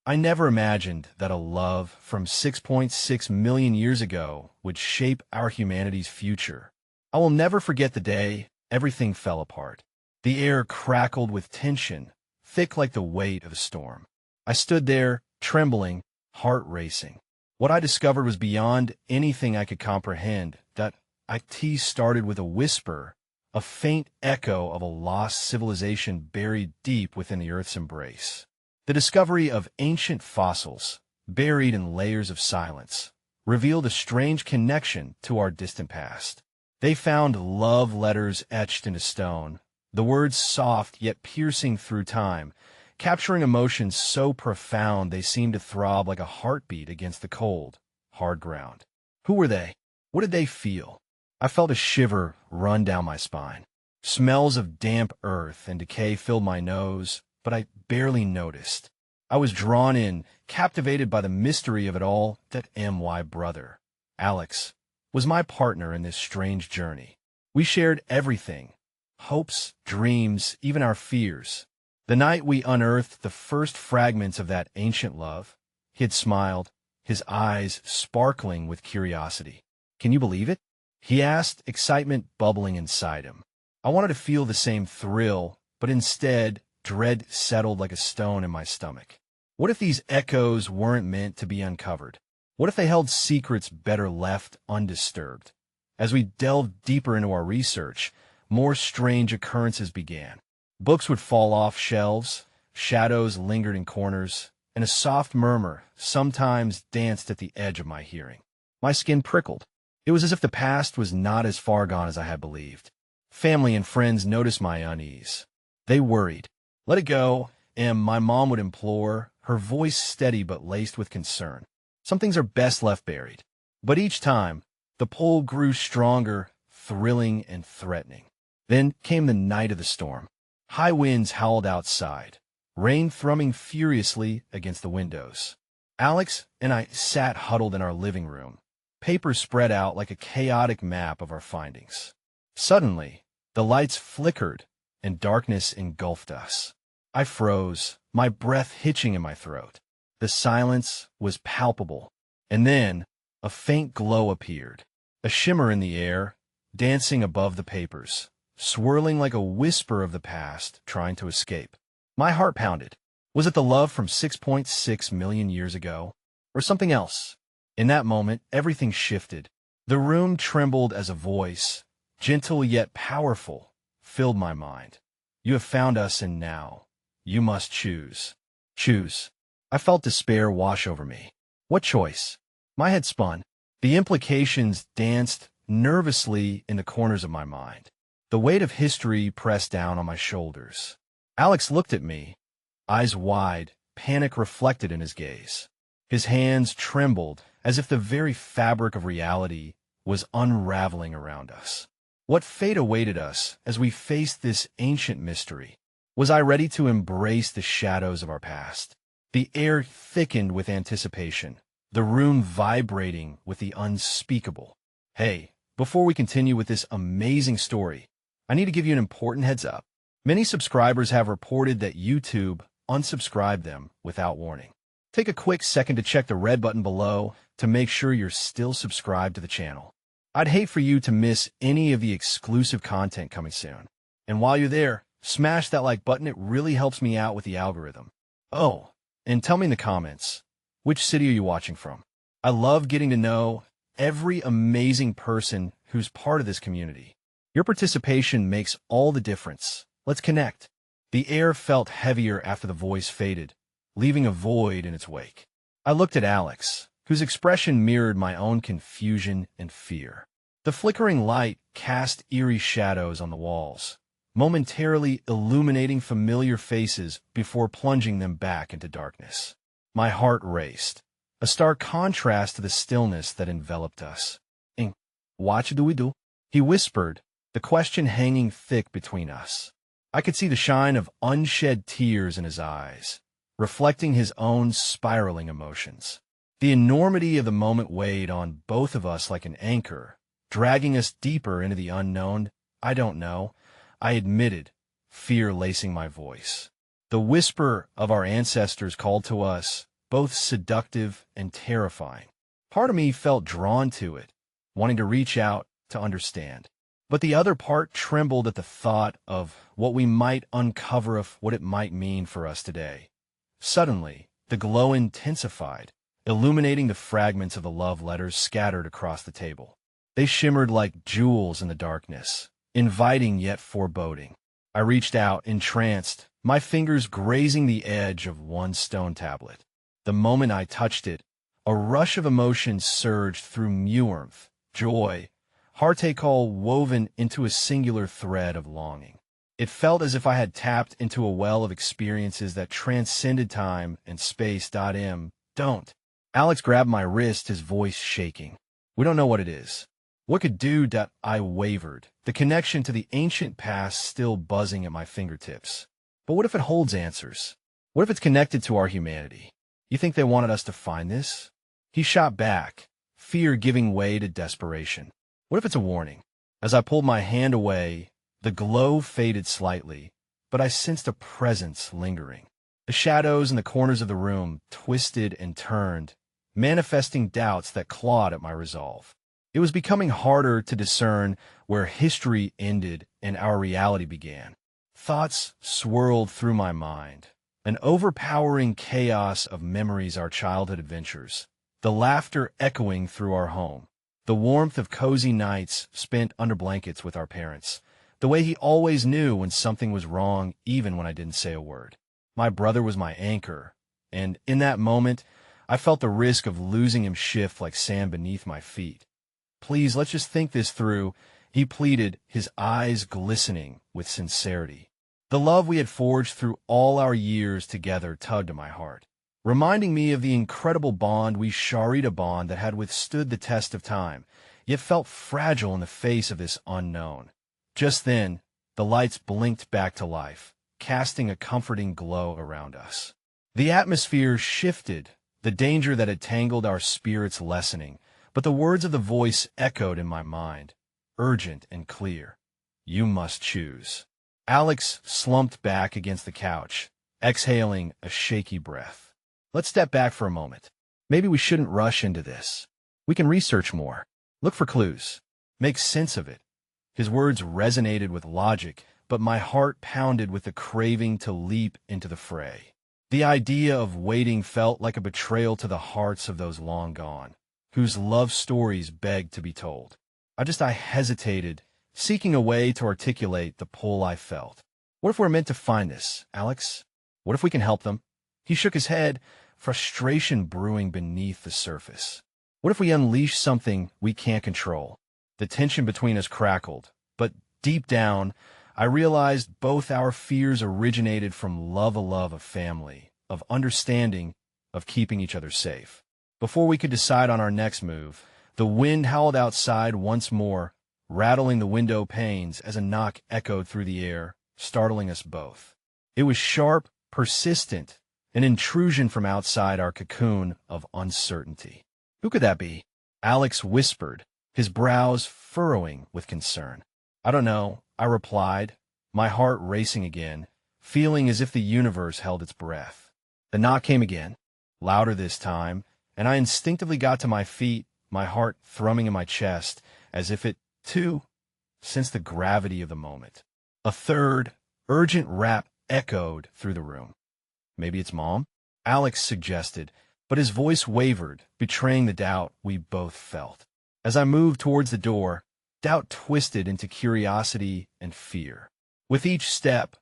I never imagined that a love from 6.6 million years ago would shape our humanity's future. I will never forget the day everything fell apart. The air crackled with tension, thick like the weight of a storm. I stood there, trembling, heart racing. What I discovered was beyond anything I could comprehend. That IT started with a whisper, a faint echo of a lost civilization buried deep within the Earth's embrace. The discovery of ancient fossils, buried in layers of silence, revealed a strange connection to our distant past. They found love letters etched into stone, the words soft yet piercing through time, capturing emotions so profound they seemed to throb like a heartbeat against the cold, hard ground. Who were they? What did they feel? I felt a shiver run down my spine. Smells of damp earth and decay filled my nose, but I barely noticed. I was drawn in, captivated by the mystery of it all. That my brother, Alex, was my partner in this strange journey. We shared everything, hopes, dreams, even our fears. The night we unearthed the first fragments of that ancient love, he had smiled, his eyes sparkling with curiosity. "Can you believe it?" he asked, excitement bubbling inside him. I wanted to feel the same thrill, but instead, dread settled like a stone in my stomach. What if these echoes weren't meant to be uncovered? What if they held secrets better left undisturbed? As we delved deeper into our research, more strange occurrences began. Books would fall off shelves, shadows lingered in corners, and a soft murmur sometimes danced at the edge of my hearing. My skin prickled. It was as if the past was not as far gone as I had believed. Family and friends noticed my unease. They worried. "Let it go," my mom would implore, her voice steady but laced with concern. "Some things are best left buried." But each time, the pull grew stronger, thrilling and threatening. Then came the night of the storm. High winds howled outside, rain thrumming furiously against the windows. Alex and I sat huddled in our living room, papers spread out like a chaotic map of our findings. Suddenly, the lights flickered and darkness engulfed us. I froze, my breath hitching in my throat. The silence was palpable, and then a faint glow appeared, a shimmer in the air, dancing above the papers, swirling like a whisper of the past trying to escape. My heart pounded. Was it the love from 6.6 million years ago, or something else? In that moment, everything shifted. The room trembled as a voice, gentle yet powerful, filled my mind. "You have found us, and now you must choose." Choose. I felt despair wash over me. What choice? My head spun. The implications danced nervously in the corners of my mind. The weight of history pressed down on my shoulders. Alex looked at me, eyes wide, panic reflected in his gaze. His hands trembled as if the very fabric of reality was unraveling around us. What fate awaited us as we faced this ancient mystery? Was I ready to embrace the shadows of our past? The air thickened with anticipation, the room vibrating with the unspeakable. Hey, before we continue with this amazing story, I need to give you an important heads up. Many subscribers have reported that YouTube unsubscribed them without warning. Take a quick second to check the red button below to make sure you're still subscribed to the channel. I'd hate for you to miss any of the exclusive content coming soon. And while you're there, smash that like button. It really helps me out with the algorithm. Oh, and tell me in the comments, which city are you watching from? I love getting to know every amazing person who's part of this community. Your participation makes all the difference. Let's connect. The air felt heavier after the voice faded, leaving a void in its wake. I looked at Alex, whose expression mirrored my own confusion and fear. The flickering light cast eerie shadows on the walls, momentarily illuminating familiar faces before plunging them back into darkness. My heart raced, a stark contrast to the stillness that enveloped us. "What do we do?" he whispered, the question hanging thick between us. I could see the shine of unshed tears in his eyes, reflecting his own spiraling emotions. The enormity of the moment weighed on both of us like an anchor, dragging us deeper into the unknown. "I don't know," I admitted, fear lacing my voice. The whisper of our ancestors called to us, both seductive and terrifying. Part of me felt drawn to it, wanting to reach out to understand. But the other part trembled at the thought of what we might uncover, of what it might mean for us today. Suddenly, the glow intensified, illuminating the fragments of the love letters scattered across the table. They shimmered like jewels in the darkness, inviting yet foreboding. I reached out, entranced, my fingers grazing the edge of one stone tablet. The moment I touched it, a rush of emotion surged through me: warmth, joy, heartache, all woven into a singular thread of longing. It felt as if I had tapped into a well of experiences that transcended time and space. Don't. Alex grabbed my wrist, his voice shaking. We don't know what it is. What could do? I wavered, the connection to the ancient past still buzzing at my fingertips. But what if it holds answers? What if it's connected to our humanity? You think they wanted us to find this? He shot back, fear giving way to desperation. What if it's a warning? As I pulled my hand away, the glow faded slightly, but I sensed a presence lingering. The shadows in the corners of the room twisted and turned, manifesting doubts that clawed at my resolve. It was becoming harder to discern where history ended and our reality began. Thoughts swirled through my mind, an overpowering chaos of memories, our childhood adventures, the laughter echoing through our home, the warmth of cozy nights spent under blankets with our parents, the way he always knew when something was wrong even when I didn't say a word. My brother was my anchor, and in that moment, I felt the risk of losing him shift like sand beneath my feet. Please, let's just think this through, he pleaded, his eyes glistening with sincerity. The love we had forged through all our years together tugged at my heart, reminding me of the incredible bond we shared, a bond that had withstood the test of time, yet felt fragile in the face of this unknown. Just then, the lights blinked back to life, casting a comforting glow around us. The atmosphere shifted, the danger that had tangled our spirits lessening, but the words of the voice echoed in my mind, urgent and clear. You must choose. Alex slumped back against the couch, exhaling a shaky breath. Let's step back for a moment. Maybe we shouldn't rush into this. We can research more, look for clues, make sense of it. His words resonated with logic, but my heart pounded with the craving to leap into the fray. The idea of waiting felt like a betrayal to the hearts of those long gone, whose love stories begged to be told. I hesitated, seeking a way to articulate the pull I felt. What if we're meant to find this, Alex? What if we can help them? He shook his head, frustration brewing beneath the surface. What if we unleash something we can't control? The tension between us crackled, but deep down, I realized both our fears originated from love, a love of family, of understanding, of keeping each other safe. Before we could decide on our next move, the wind howled outside once more, rattling the window panes as a knock echoed through the air, startling us both. It was sharp, persistent, an intrusion from outside our cocoon of uncertainty. Who could that be? Alex whispered, his brows furrowing with concern. I don't know, I replied, my heart racing again, feeling as if the universe held its breath. The knock came again, louder this time, and I instinctively got to my feet, my heart thrumming in my chest, as if it, too, sensed the gravity of the moment. A third, urgent rap echoed through the room. Maybe it's Mom? Alex suggested, but his voice wavered, betraying the doubt we both felt. As I moved towards the door, doubt twisted into curiosity and fear. With each step,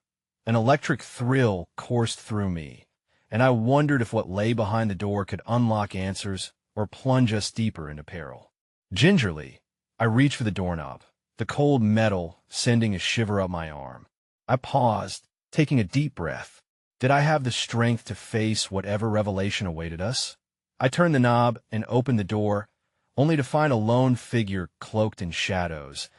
an electric thrill coursed through me, and I wondered if what lay behind the door could unlock answers or plunge us deeper into peril. Gingerly, I reached for the doorknob, the cold metal sending a shiver up my arm. I paused, taking a deep breath. Did I have the strength to face whatever revelation awaited us? I turned the knob and opened the door, only to find a lone figure cloaked in shadows,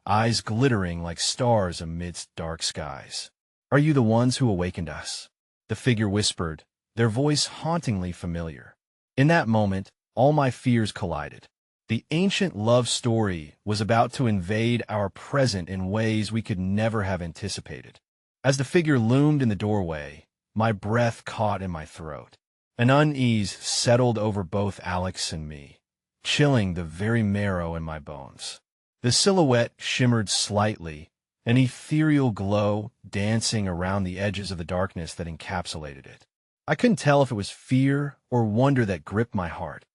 eyes glittering like stars amidst dark skies. Are you the ones who awakened us? The figure whispered, their voice hauntingly familiar. In that moment, all my fears collided. The ancient love story was about to invade our present in ways we could never have anticipated. As the figure loomed in the doorway, my breath caught in my throat. An unease settled over both Alex and me, chilling the very marrow in my bones. The silhouette shimmered slightly, an ethereal glow dancing around the edges of the darkness that encapsulated it. I couldn't tell if it was fear or wonder that gripped my heart.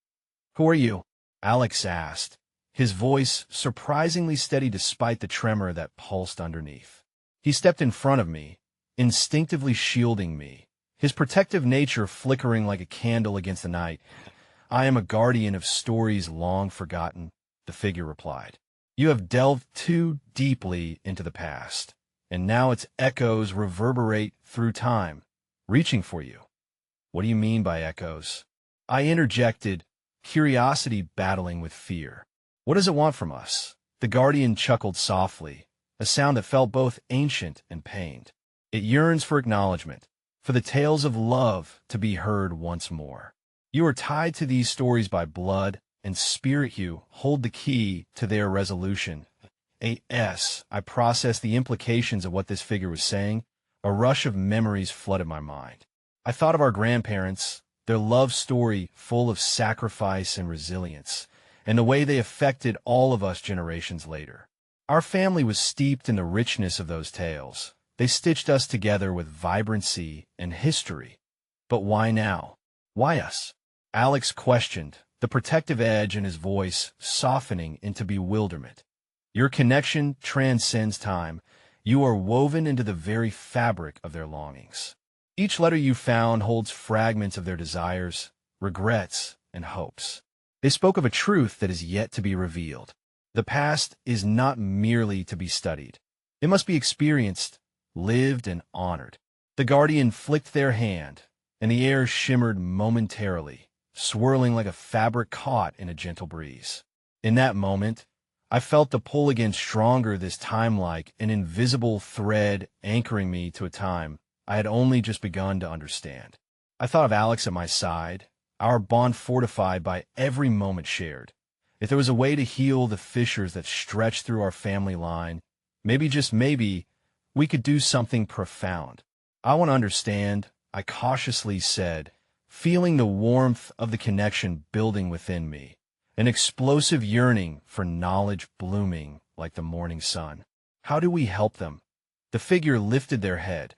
"Who are you?" Alex asked, his voice surprisingly steady despite the tremor that pulsed underneath. He stepped in front of me, instinctively shielding me, his protective nature flickering like a candle against the night. "I am a guardian of stories long forgotten," the figure replied. "You have delved too deeply into the past, and now its echoes reverberate through time, reaching for you." "What do you mean by echoes?" I interjected, curiosity battling with fear. "What does it want from us?" The guardian chuckled softly, a sound that felt both ancient and pained. "It yearns for acknowledgement, for the tales of love to be heard once more. You are tied to these stories by blood, and spirit you hold the key to their resolution." I processed the implications of what this figure was saying. A rush of memories flooded my mind. I thought of our grandparents, their love story full of sacrifice and resilience, and the way they affected all of us generations later. Our family was steeped in the richness of those tales. They stitched us together with vibrancy and history. But why now? Why us? Alex questioned, the protective edge in his voice softening into bewilderment. "Your connection transcends time. You are woven into the very fabric of their longings. Each letter you found holds fragments of their desires, regrets, and hopes. They spoke of a truth that is yet to be revealed. The past is not merely to be studied. It must be experienced, lived, and honored." The guardian flicked their hand, and the air shimmered momentarily, swirling like a fabric caught in a gentle breeze. In that moment, I felt the pull again stronger, this time like an invisible thread anchoring me to a time I had only just begun to understand. I thought of Alex at my side, our bond fortified by every moment shared. If there was a way to heal the fissures that stretched through our family line, maybe, just maybe, we could do something profound. "I want to understand," I cautiously said, feeling the warmth of the connection building within me, an explosive yearning for knowledge blooming like the morning sun. "How do we help them?" The figure lifted their head,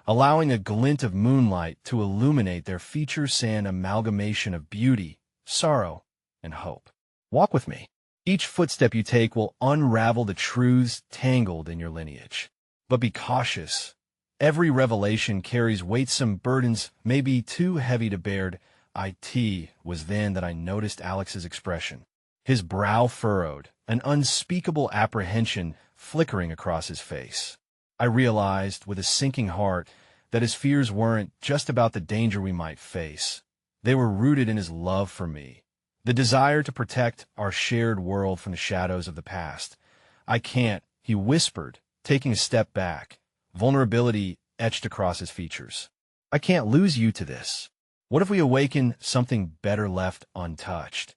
allowing a glint of moonlight to illuminate their features, an amalgamation of beauty, sorrow, and hope. "Walk with me. Each footstep you take will unravel the truths tangled in your lineage. But be cautious. Every revelation carries weight, some burdens may be too heavy to bear." It was then that I noticed Alex's expression. His brow furrowed, an unspeakable apprehension flickering across his face. I realized, with a sinking heart, that his fears weren't just about the danger we might face. They were rooted in his love for me, the desire to protect our shared world from the shadows of the past. "I can't," he whispered, taking a step back, vulnerability etched across his features. "I can't lose you to this. What if we awaken something better left untouched?"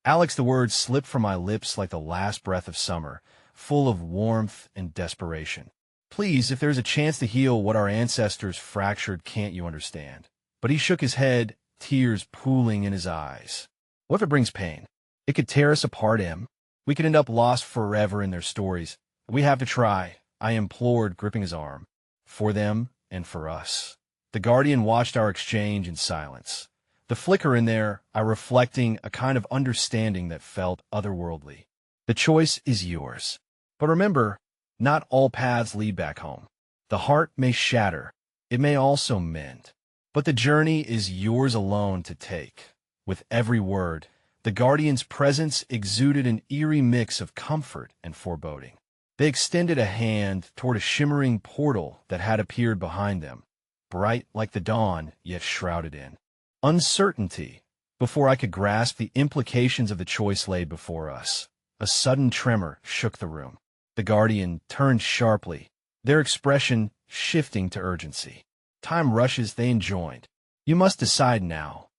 "Alex," the words slipped from my lips like the last breath of summer, full of warmth and desperation. "Please, if there's a chance to heal what our ancestors fractured, can't you understand?" But he shook his head, tears pooling in his eyes. "What if it brings pain? It could tear us apart, Em. We could end up lost forever in their stories. We have to try," I implored, gripping his arm. "For them and for us." The guardian watched our exchange in silence, the flicker in their eye reflecting a kind of understanding that felt otherworldly. "The choice is yours. But remember, not all paths lead back home. The heart may shatter, it may also mend. But the journey is yours alone to take." With every word, the guardian's presence exuded an eerie mix of comfort and foreboding. They extended a hand toward a shimmering portal that had appeared behind them, bright like the dawn, yet shrouded in uncertainty. Before I could grasp the implications of the choice laid before us, a sudden tremor shook the room. The guardian turned sharply, their expression shifting to urgency. "Time rushes," they enjoined. "You must decide now."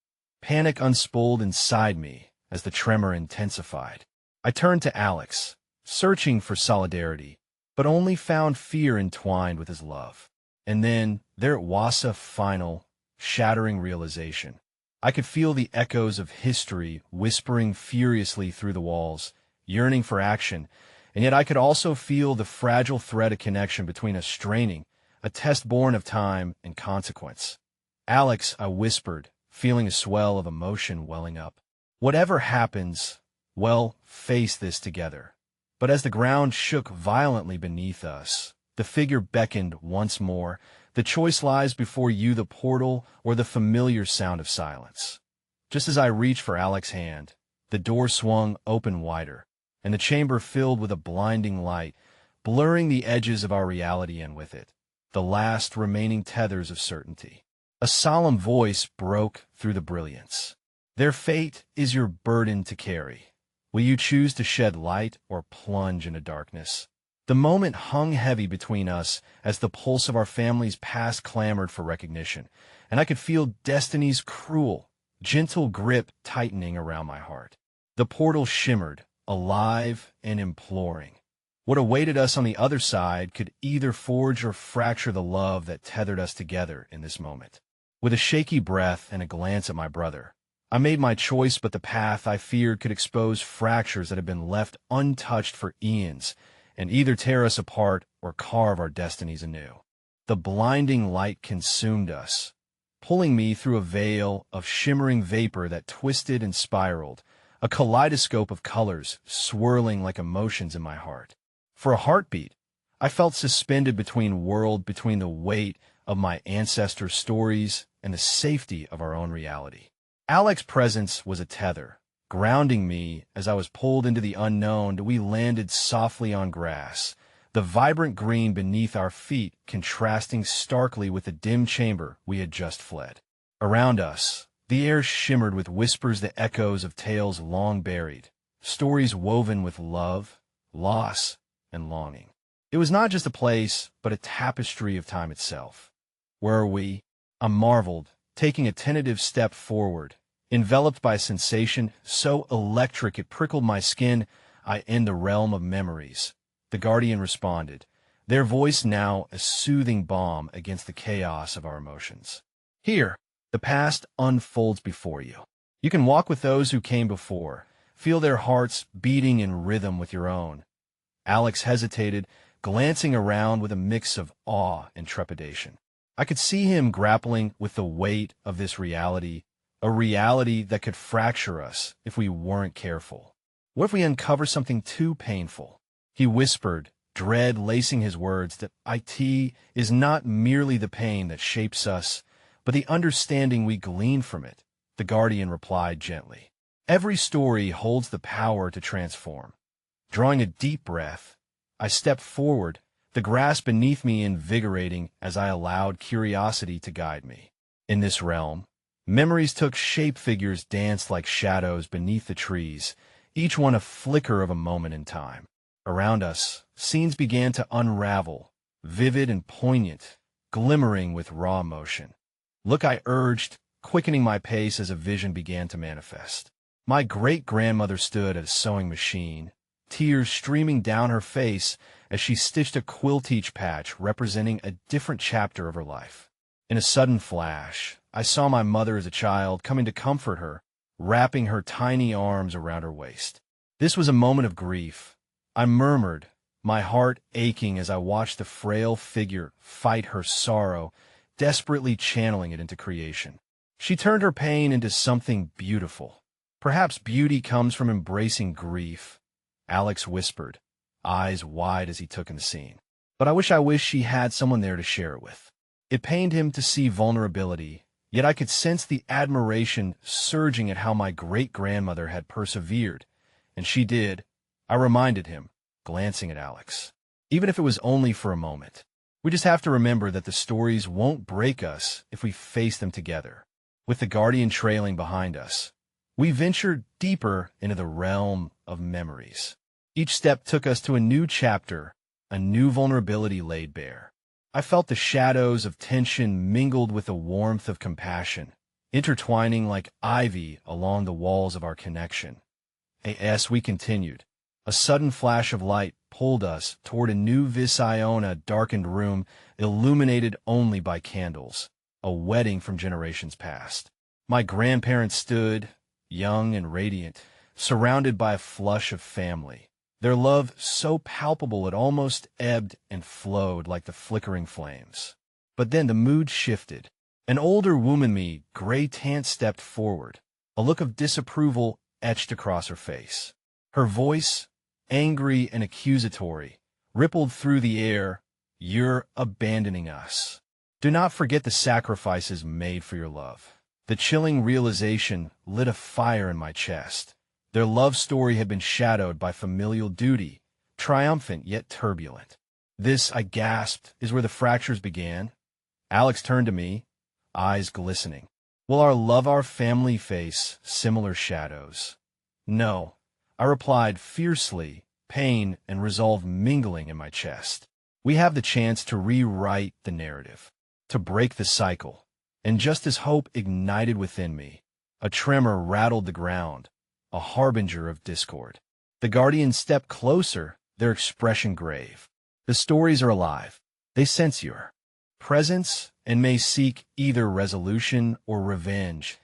Panic unspooled inside me as the tremor intensified. I turned to Alex, searching for solidarity, but only found fear entwined with his love. And then there was a final, shattering realization. I could feel the echoes of history whispering furiously through the walls, yearning for action, and yet I could also feel the fragile thread of connection between us straining, a test born of time and consequence. "Alex," I whispered, feeling a swell of emotion welling up. "Whatever happens, well, face this together." But as the ground shook violently beneath us, the figure beckoned once more. "The choice lies before you, the portal or the familiar sound of silence." Just as I reached for Alex's hand, the door swung open wider, and the chamber filled with a blinding light, blurring the edges of our reality and with it, the last remaining tethers of certainty. A solemn voice broke through the brilliance. "Their fate is your burden to carry. Will you choose to shed light or plunge into darkness?" The moment hung heavy between us as the pulse of our family's past clamored for recognition, and I could feel destiny's cruel, gentle grip tightening around my heart. The portal shimmered, alive and imploring. What awaited us on the other side could either forge or fracture the love that tethered us together in this moment. With a shaky breath and a glance at my brother, I made my choice, but the path I feared could expose fractures that had been left untouched for eons, and either tear us apart or carve our destinies anew. The blinding light consumed us, pulling me through a veil of shimmering vapor that twisted and spiraled, a kaleidoscope of colors swirling like emotions in my heart. For a heartbeat, I felt suspended between the weight of my ancestors' stories and the safety of our own reality. Alex's presence was a tether, grounding me as I was pulled into the unknown till we landed softly on grass, the vibrant green beneath our feet contrasting starkly with the dim chamber we had just fled. Around us, the air shimmered with whispers, the echoes of tales long buried, stories woven with love, loss, and longing. It was not just a place, but a tapestry of time itself. Where are we? I marveled, taking a tentative step forward, enveloped by a sensation so electric it prickled my skin. "I in the realm of memories," the guardian responded, their voice now a soothing balm against the chaos of our emotions. "Here, the past unfolds before you. You can walk with those who came before, feel their hearts beating in rhythm with your own." Alex hesitated, glancing around with a mix of awe and trepidation. I could see him grappling with the weight of this reality, a reality that could fracture us if we weren't careful. What if we uncover something too painful? He whispered, dread lacing his words, that it is not merely the pain that shapes us, but the understanding we glean from it. The guardian replied gently. Every story holds the power to transform. Drawing a deep breath, I stepped forward, the grass beneath me invigorating as I allowed curiosity to guide me. In this realm, memories took shape, figures danced like shadows beneath the trees, each one a flicker of a moment in time. Around us, scenes began to unravel, vivid and poignant, glimmering with raw emotion. "Look," I urged, quickening my pace as a vision began to manifest. My great-grandmother stood at a sewing machine, tears streaming down her face as she stitched a quilt, patch representing a different chapter of her life. In a sudden flash, I saw my mother as a child coming to comfort her, wrapping her tiny arms around her waist. This was a moment of grief. I murmured, my heart aching as I watched the frail figure fight her sorrow, desperately channeling it into creation. She turned her pain into something beautiful. "Perhaps beauty comes from embracing grief," Alex whispered, eyes wide as he took in the scene. "But I wish she had someone there to share it with." It pained him to see vulnerability, yet I could sense the admiration surging at how my great-grandmother had persevered. And she did, I reminded him, glancing at Alex. Even if it was only for a moment. We just have to remember that the stories won't break us if we face them together. With the guardian trailing behind us, we ventured deeper into the realm of memories. Each step took us to a new chapter, a new vulnerability laid bare. I felt the shadows of tension mingled with the warmth of compassion, intertwining like ivy along the walls of our connection. As we continued, a sudden flash of light pulled us toward a new Visiona darkened room illuminated only by candles, a wedding from generations past. My grandparents stood, young and radiant, surrounded by a flush of family. Their love so palpable it almost ebbed and flowed like the flickering flames. But then the mood shifted. An older woman, gray-tanned, stepped forward, a look of disapproval etched across her face. Her voice, angry and accusatory, rippled through the air. "You're abandoning us. Do not forget the sacrifices made for your love." The chilling realization lit a fire in my chest. Their love story had been shadowed by familial duty, triumphant yet turbulent. "This," I gasped, "is where the fractures began?" Alex turned to me, eyes glistening. "Will our family face similar shadows?" "No," I replied fiercely, pain and resolve mingling in my chest. "We have the chance to rewrite the narrative, to break the cycle." And just as hope ignited within me, a tremor rattled the ground, a harbinger of discord. The guardians stepped closer, their expression grave. "The stories are alive. They sense your presence and may seek either resolution or revenge."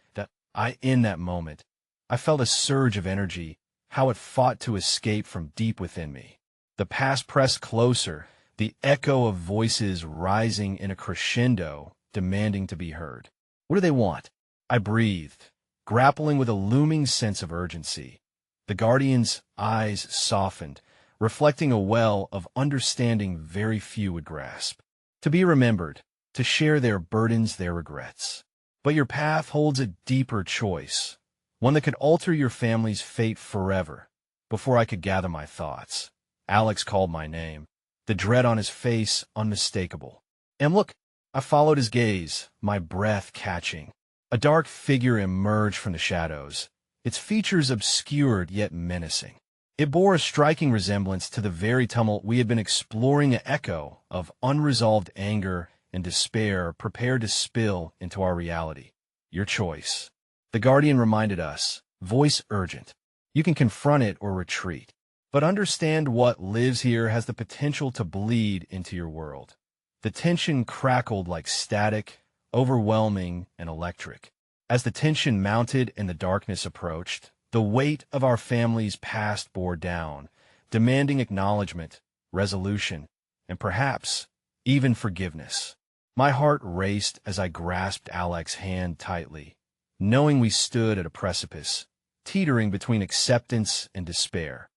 In that moment, I felt a surge of energy, how it fought to escape from deep within me. The past pressed closer, the echo of voices rising in a crescendo, demanding to be heard. "What do they want?" I breathed, grappling with a looming sense of urgency. The guardian's eyes softened, reflecting a well of understanding very few would grasp. "To be remembered, to share their burdens, their regrets. But your path holds a deeper choice, one that could alter your family's fate forever." Before I could gather my thoughts, Alex called my name, the dread on his face unmistakable. "And look," I followed his gaze, my breath catching. A dark figure emerged from the shadows, its features obscured yet menacing. It bore a striking resemblance to the very tumult we had been exploring, an echo of unresolved anger and despair prepared to spill into our reality. "Your choice," the guardian reminded us, voice urgent. "You can confront it or retreat. But understand what lives here has the potential to bleed into your world." The tension crackled like static, overwhelming and electric. As the tension mounted and the darkness approached, the weight of our family's past bore down, demanding acknowledgement, resolution, and perhaps even forgiveness. My heart raced as I grasped Alex's hand tightly, knowing we stood at a precipice, teetering between acceptance and despair.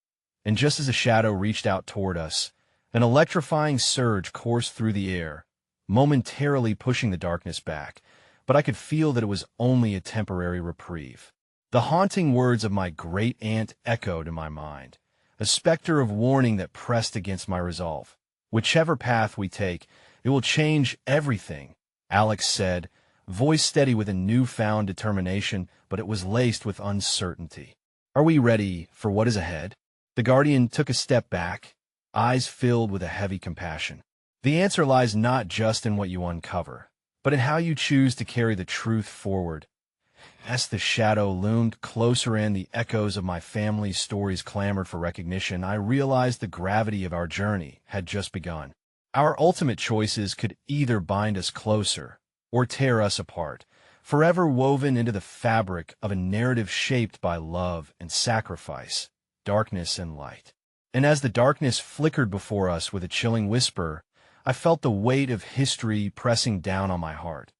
And just as the shadow reached out toward us, an electrifying surge coursed through the air, momentarily pushing the darkness back, but I could feel that it was only a temporary reprieve. The haunting words of my great-aunt echoed in my mind, a specter of warning that pressed against my resolve. "Whichever path we take, it will change everything," Alex said, voice steady with a newfound determination, but it was laced with uncertainty. "Are we ready for what is ahead?" The guardian took a step back, eyes filled with a heavy compassion. "The answer lies not just in what you uncover, but in how you choose to carry the truth forward." As the shadow loomed closer in, the echoes of my family's stories clamored for recognition, I realized the gravity of our journey had just begun. Our ultimate choices could either bind us closer or tear us apart, forever woven into the fabric of a narrative shaped by love and sacrifice, darkness and light. And as the darkness flickered before us with a chilling whisper, I felt the weight of history pressing down on my heart,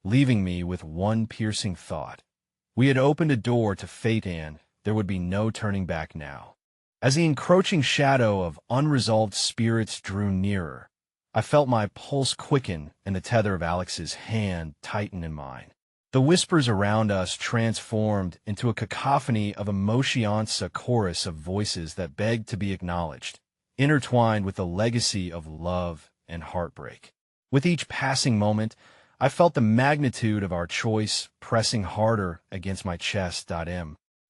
leaving me with one piercing thought. We had opened a door to fate, and there would be no turning back now. As the encroaching shadow of unresolved spirits drew nearer, I felt my pulse quicken and the tether of Alex's hand tighten in mine. The whispers around us transformed into a cacophony of emotions, a chorus of voices that begged to be acknowledged, intertwined with the legacy of love and heartbreak. With each passing moment, I felt the magnitude of our choice pressing harder against my chest.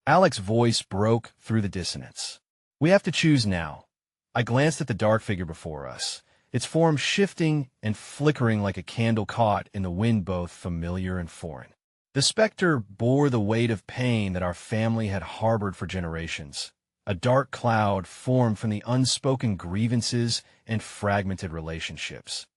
Alex's voice broke through the dissonance. "We have to choose now." I glanced at the dark figure before us, its form shifting and flickering like a candle caught in the wind, both familiar and foreign. The specter bore the weight of pain that our family had harbored for generations. A dark cloud formed from the unspoken grievances and fragmented relationships.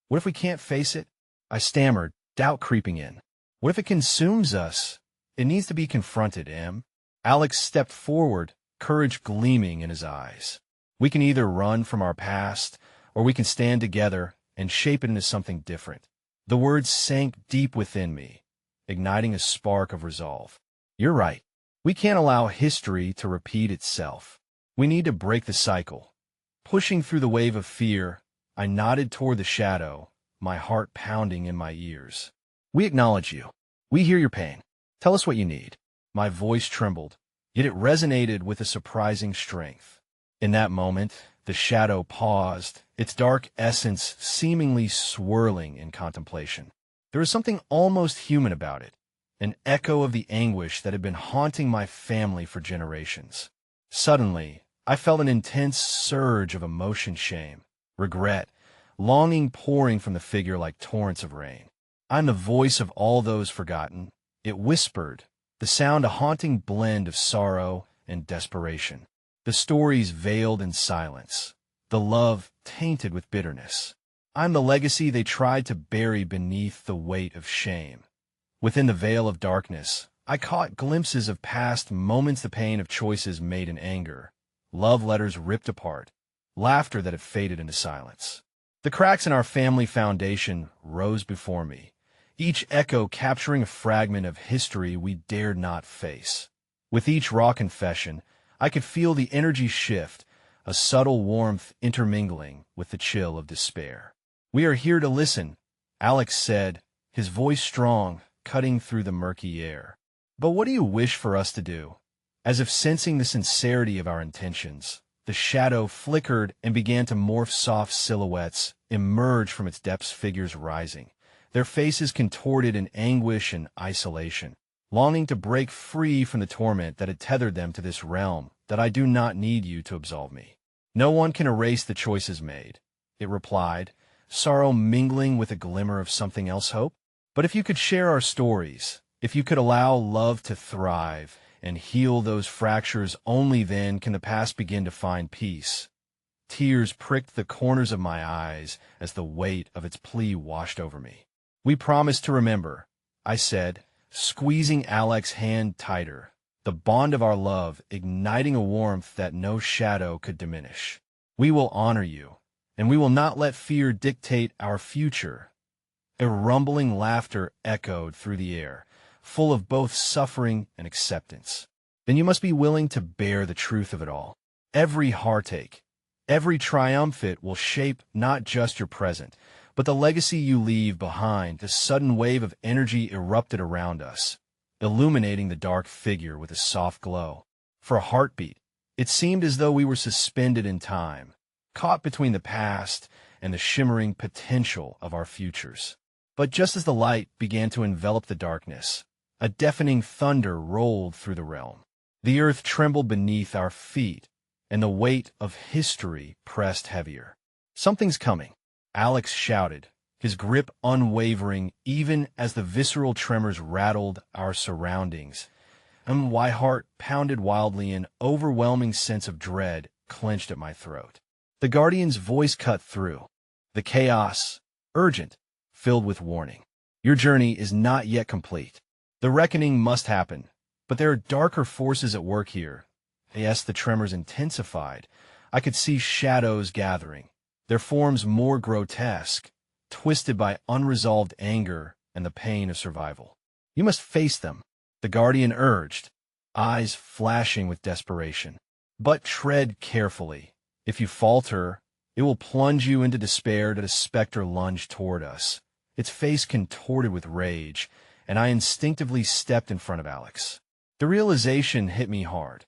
"What if we can't face it?" I stammered, doubt creeping in. What if it consumes us? It needs to be confronted, Em. Alex stepped forward, courage gleaming in his eyes. We can either run from our past, or we can stand together and shape it into something different. The words sank deep within me, igniting a spark of resolve. You're right. We can't allow history to repeat itself. We need to break the cycle. Pushing through the wave of fear, I nodded toward the shadow, my heart pounding in my ears. We acknowledge you. We hear your pain. Tell us what you need. My voice trembled, yet it resonated with a surprising strength. In that moment, the shadow paused, its dark essence seemingly swirling in contemplation. There was something almost human about it, an echo of the anguish that had been haunting my family for generations. Suddenly, I felt an intense surge of emotion, shame, regret, longing pouring from the figure like torrents of rain. I'm the voice of all those forgotten, it whispered, the sound a haunting blend of sorrow and desperation. The stories veiled in silence, the love tainted with bitterness. I'm the legacy they tried to bury beneath the weight of shame. Within the veil of darkness, I caught glimpses of past moments, the pain of choices made in anger, love letters ripped apart, laughter that had faded into silence. The cracks in our family foundation rose before me, each echo capturing a fragment of history we dared not face. With each raw confession, I could feel the energy shift, a subtle warmth intermingling with the chill of despair. We are here to listen, Alex said, his voice strong, cutting through the murky air. But what do you wish for us to do? As if sensing the sincerity of our intentions, the shadow flickered and began to morph. Soft silhouettes emerged from its depths, figures rising, their faces contorted in anguish and isolation, longing to break free from the torment that had tethered them to this realm. That I do not need you to absolve me. No one can erase the choices made, it replied, sorrow mingling with a glimmer of something else, hope. But if you could share our stories, if you could allow love to thrive and heal those fractures, only then can the past begin to find peace. Tears pricked the corners of my eyes as the weight of its plea washed over me. We promise to remember, I said, squeezing Alex's hand tighter, the bond of our love igniting a warmth that no shadow could diminish. We will honor you, and we will not let fear dictate our future. A rumbling laughter echoed through the air, full of both suffering and acceptance. Then you must be willing to bear the truth of it all. Every heartache, every triumphant will shape not just your present, but the legacy you leave behind. A sudden wave of energy erupted around us, illuminating the dark figure with a soft glow. For a heartbeat, it seemed as though we were suspended in time, caught between the past and the shimmering potential of our futures. But just as the light began to envelop the darkness, a deafening thunder rolled through the realm. The earth trembled beneath our feet, and the weight of history pressed heavier. Something's coming, Alex shouted, his grip unwavering even as the visceral tremors rattled our surroundings. And my heart pounded wildly, an overwhelming sense of dread clenched at my throat. The Guardian's voice cut through, the chaos, urgent, filled with warning. Your journey is not yet complete. The reckoning must happen, but there are darker forces at work here. Yes, the tremors intensified. I could see shadows gathering, their forms more grotesque, twisted by unresolved anger and the pain of survival. You must face them, the Guardian urged, eyes flashing with desperation. But tread carefully. If you falter, it will plunge you into despair. That a specter lunged toward us, its face contorted with rage, and I instinctively stepped in front of Alex. The realization hit me hard.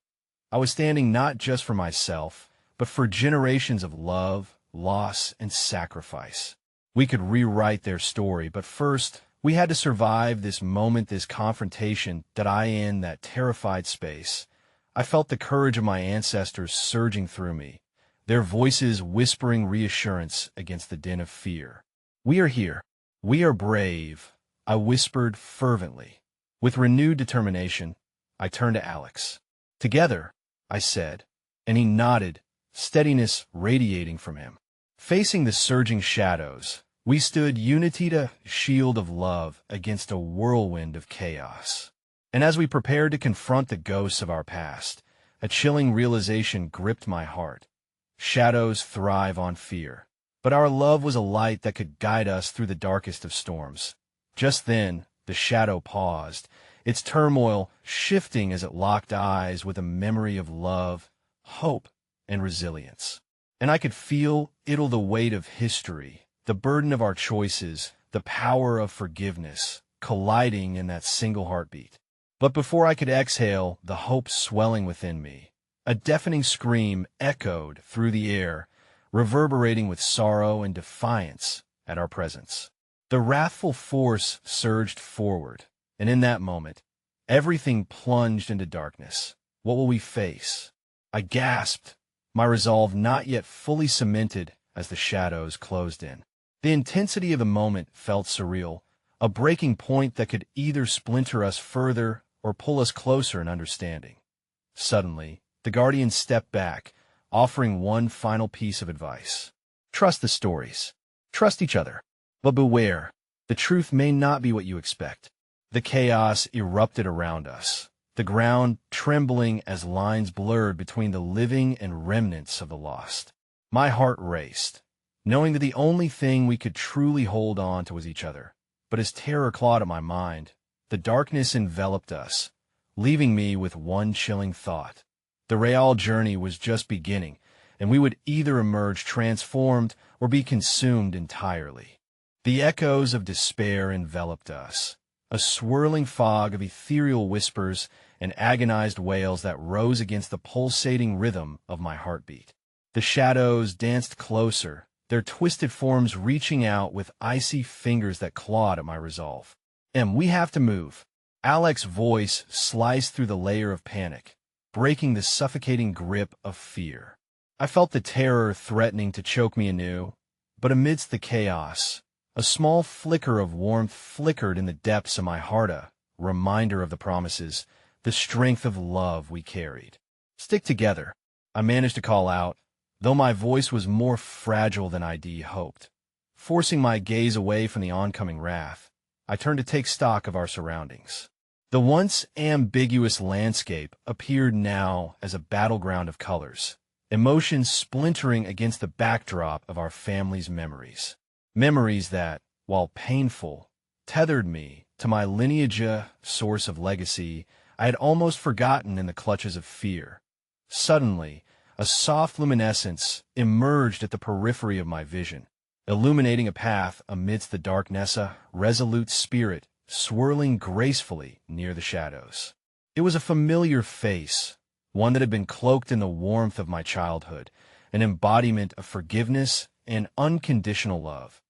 I was standing not just for myself, but for generations of love, loss, and sacrifice. We could rewrite their story, but first, we had to survive this moment, this confrontation. That I, in that terrified space, I felt the courage of my ancestors surging through me, their voices whispering reassurance against the din of fear. We are here. We are brave, I whispered fervently. With renewed determination, I turned to Alex. Together, I said, and he nodded, steadiness radiating from him. Facing the surging shadows, We stood unity to shield of love against a whirlwind of chaos. And as we prepared to confront the ghosts of our past, a chilling realization gripped my heart. Shadows thrive on fear, but our love was a light that could guide us through the darkest of storms. Just then, the shadow paused, its turmoil shifting as it locked eyes with a memory of love, hope, and resilience. And I could feel the weight of history, the burden of our choices, the power of forgiveness, colliding in that single heartbeat. But before I could exhale, the hope swelling within me, a deafening scream echoed through the air, reverberating with sorrow and defiance at our presence. The wrathful force surged forward, and in that moment, everything plunged into darkness. What will we face? I gasped, my resolve not yet fully cemented as the shadows closed in. The intensity of the moment felt surreal, a breaking point that could either splinter us further or pull us closer in understanding. Suddenly, the Guardian stepped back, offering one final piece of advice. Trust the stories. Trust each other. But beware, the truth may not be what you expect. The chaos erupted around us, the ground trembling as lines blurred between the living and remnants of the lost. My heart raced, knowing that the only thing we could truly hold on to was each other. But as terror clawed at my mind, the darkness enveloped us, leaving me with one chilling thought. The Real journey was just beginning, and we would either emerge transformed or be consumed entirely. The echoes of despair enveloped us, a swirling fog of ethereal whispers and agonized wails that rose against the pulsating rhythm of my heartbeat. The shadows danced closer, their twisted forms reaching out with icy fingers that clawed at my resolve. We have to move. Alex's voice sliced through the layer of panic, breaking the suffocating grip of fear. I felt the terror threatening to choke me anew, but amidst the chaos, a small flicker of warmth flickered in the depths of my heart, a reminder of the promises, the strength of love we carried. Stick together, I managed to call out, though my voice was more fragile than I'd hoped. Forcing my gaze away from the oncoming wrath, I turned to take stock of our surroundings. The once ambiguous landscape appeared now as a battleground of colors, emotions splintering against the backdrop of our family's memories. Memories that, while painful, tethered me to my lineage, a source of legacy I had almost forgotten in the clutches of fear. Suddenly, a soft luminescence emerged at the periphery of my vision, illuminating a path amidst the darkness, a resolute spirit swirling gracefully near the shadows. It was a familiar face, one that had been cloaked in the warmth of my childhood, an embodiment of forgiveness and unconditional love.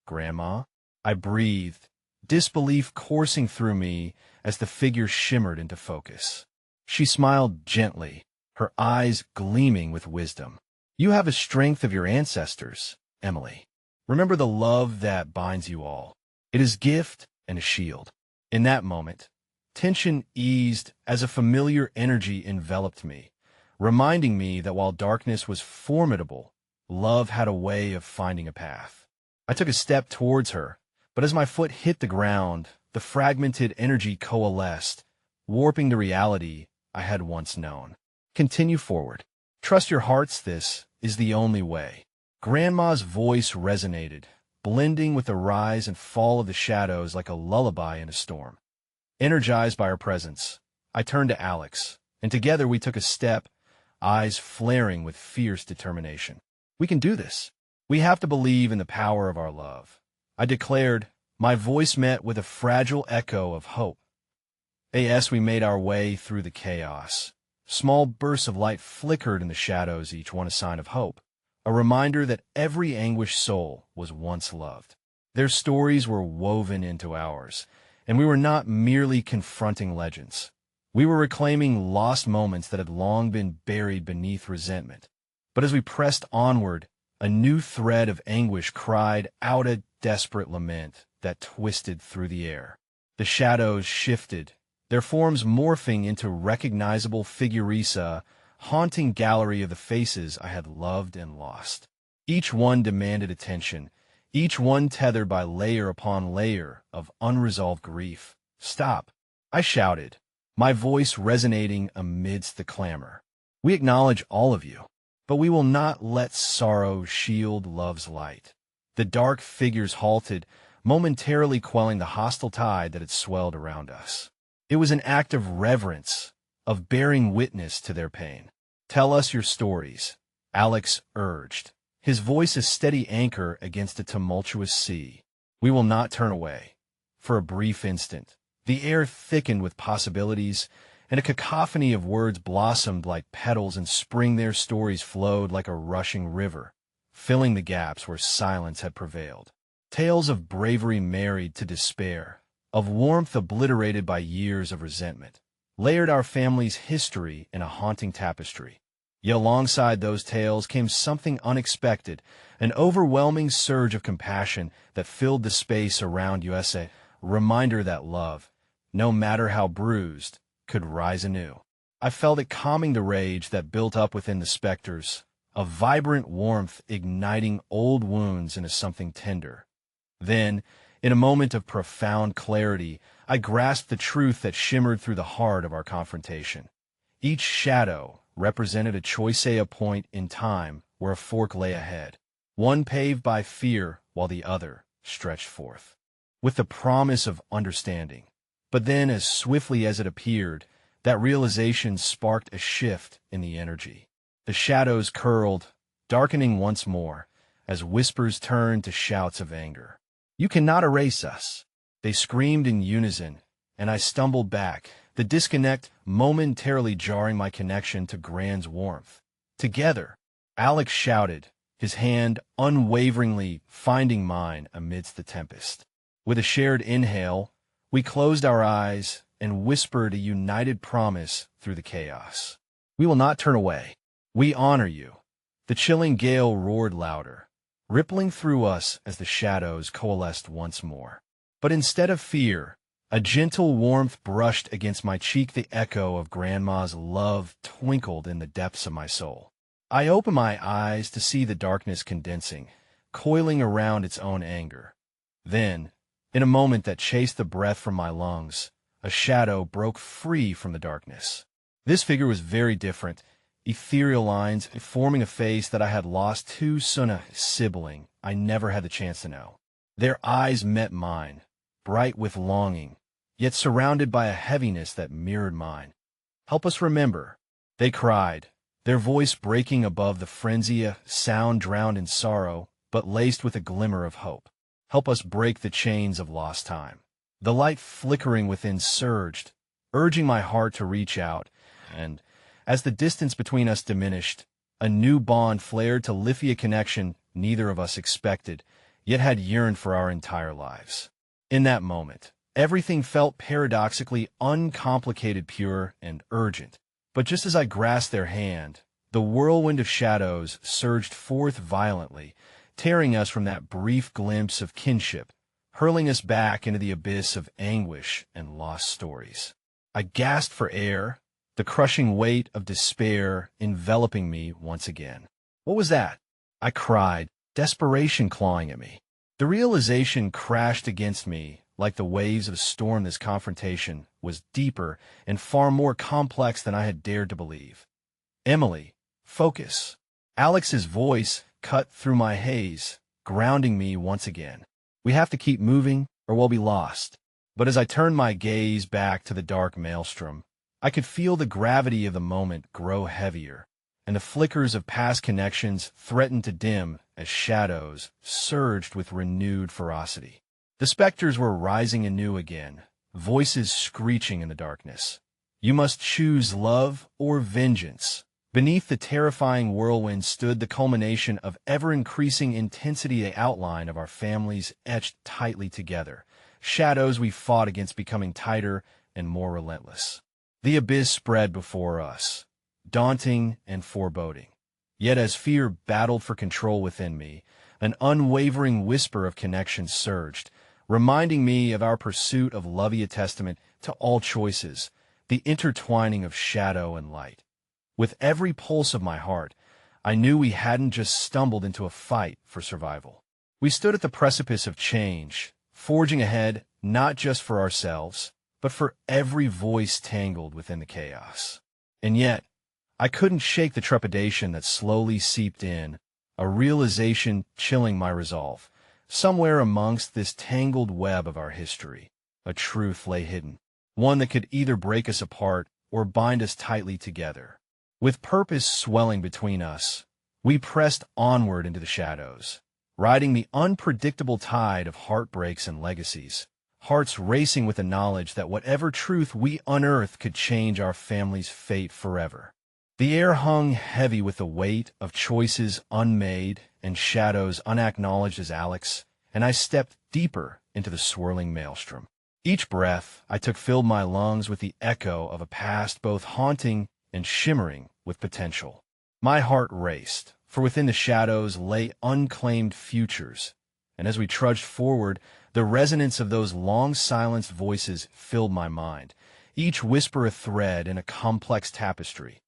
Grandma? I breathed, disbelief coursing through me as the figure shimmered into focus. She smiled gently, her eyes gleaming with wisdom. You have a strength of your ancestors, Emily. Remember the love that binds you all. It is gift and a shield. In that moment, tension eased as a familiar energy enveloped me, reminding me that while darkness was formidable, love had a way of finding a path. I took a step towards her, but as my foot hit the ground, the fragmented energy coalesced, warping the reality I had once known. Continue forward. Trust your hearts, this is the only way. Grandma's voice resonated, blending with the rise and fall of the shadows like a lullaby in a storm. Energized by her presence, I turned to Alex, and together we took a step, eyes flaring with fierce determination. We can do this. We have to believe in the power of our love, I declared, my voice met with a fragile echo of hope. As we made our way through the chaos, small bursts of light flickered in the shadows, each one a sign of hope, a reminder that every anguished soul was once loved. Their stories were woven into ours, and we were not merely confronting legends. We were reclaiming lost moments that had long been buried beneath resentment. But as we pressed onward, a new thread of anguish cried out a desperate lament that twisted through the air. The shadows shifted, their forms morphing into recognizable figures, a haunting gallery of the faces I had loved and lost. Each one demanded attention, each one tethered by layer upon layer of unresolved grief. "Stop!" I shouted, my voice resonating amidst the clamor. "We acknowledge all of you, but we will not let sorrow shield love's light." The dark figures halted, momentarily quelling the hostile tide that had swelled around us. It was an act of reverence, of bearing witness to their pain. "Tell us your stories," Alex urged, his voice a steady anchor against a tumultuous sea. "We will not turn away." For a brief instant, the air thickened with possibilities, and a cacophony of words blossomed like petals in spring. Their stories flowed like a rushing river, filling the gaps where silence had prevailed. Tales of bravery married to despair, of warmth obliterated by years of resentment, layered our family's history in a haunting tapestry. Yet alongside those tales came something unexpected, an overwhelming surge of compassion that filled the space around us, a reminder that love, no matter how bruised, could rise anew. I felt it calming the rage that built up within the specters, a vibrant warmth igniting old wounds into something tender. Then, in a moment of profound clarity, I grasped the truth that shimmered through the heart of our confrontation. Each shadow represented a choice, a point in time where a fork lay ahead, one paved by fear while the other stretched forth, with the promise of understanding. But then, as swiftly as it appeared, that realization sparked a shift in the energy. The shadows curled, darkening once more, as whispers turned to shouts of anger. "You cannot erase us," they screamed in unison, and I stumbled back, the disconnect momentarily jarring my connection to Grand's warmth. "Together," Alex shouted, his hand unwaveringly finding mine amidst the tempest. With a shared inhale, we closed our eyes and whispered a united promise through the chaos. "We will not turn away. We honor you." The chilling gale roared louder, rippling through us as the shadows coalesced once more. But instead of fear, a gentle warmth brushed against my cheek. The echo of Grandma's love twinkled in the depths of my soul. I opened my eyes to see the darkness condensing, coiling around its own anger. Then, in a moment that chased the breath from my lungs, a shadow broke free from the darkness. This figure was very different, ethereal lines forming a face that I had lost to soon, a sibling I never had the chance to know. Their eyes met mine, bright with longing, yet surrounded by a heaviness that mirrored mine. "Help us remember," they cried, their voice breaking above the frenzy, a sound drowned in sorrow, but laced with a glimmer of hope. "Help us break the chains of lost time." The light flickering within surged, urging my heart to reach out, and as the distance between us diminished, a new bond flared to lift a connection neither of us expected, yet had yearned for our entire lives. In that moment, everything felt paradoxically uncomplicated, pure, and urgent. But just as I grasped their hand, the whirlwind of shadows surged forth violently, tearing us from that brief glimpse of kinship, hurling us back into the abyss of anguish and lost stories. I gasped for air, the crushing weight of despair enveloping me once again. "What was that?" I cried, desperation clawing at me. The realization crashed against me like the waves of a storm. This confrontation was deeper and far more complex than I had dared to believe. "Emily, focus." Alex's voice cut through my haze, grounding me once again. "We have to keep moving or we'll be lost." But as I turned my gaze back to the dark maelstrom, I could feel the gravity of the moment grow heavier, and the flickers of past connections threatened to dim as shadows surged with renewed ferocity. The specters were rising anew again, voices screeching in the darkness. "You must choose love or vengeance." Beneath the terrifying whirlwind stood the culmination of ever-increasing intensity, the outline of our families etched tightly together, shadows we fought against becoming tighter and more relentless. The abyss spread before us, daunting and foreboding. Yet as fear battled for control within me, an unwavering whisper of connection surged, reminding me of our pursuit of love, a testament to all choices, the intertwining of shadow and light. With every pulse of my heart, I knew we hadn't just stumbled into a fight for survival. We stood at the precipice of change, forging ahead not just for ourselves, but for every voice tangled within the chaos. And yet, I couldn't shake the trepidation that slowly seeped in, a realization chilling my resolve. Somewhere amongst this tangled web of our history, a truth lay hidden, one that could either break us apart or bind us tightly together. With purpose swelling between us, we pressed onward into the shadows, riding the unpredictable tide of heartbreaks and legacies, hearts racing with the knowledge that whatever truth we unearthed could change our family's fate forever. The air hung heavy with the weight of choices unmade and shadows unacknowledged as Alex, and I stepped deeper into the swirling maelstrom. Each breath I took filled my lungs with the echo of a past both haunting and shimmering with potential. My heart raced, for within the shadows lay unclaimed futures, and as we trudged forward, the resonance of those long-silenced voices filled my mind, each whisper a thread in a complex tapestry.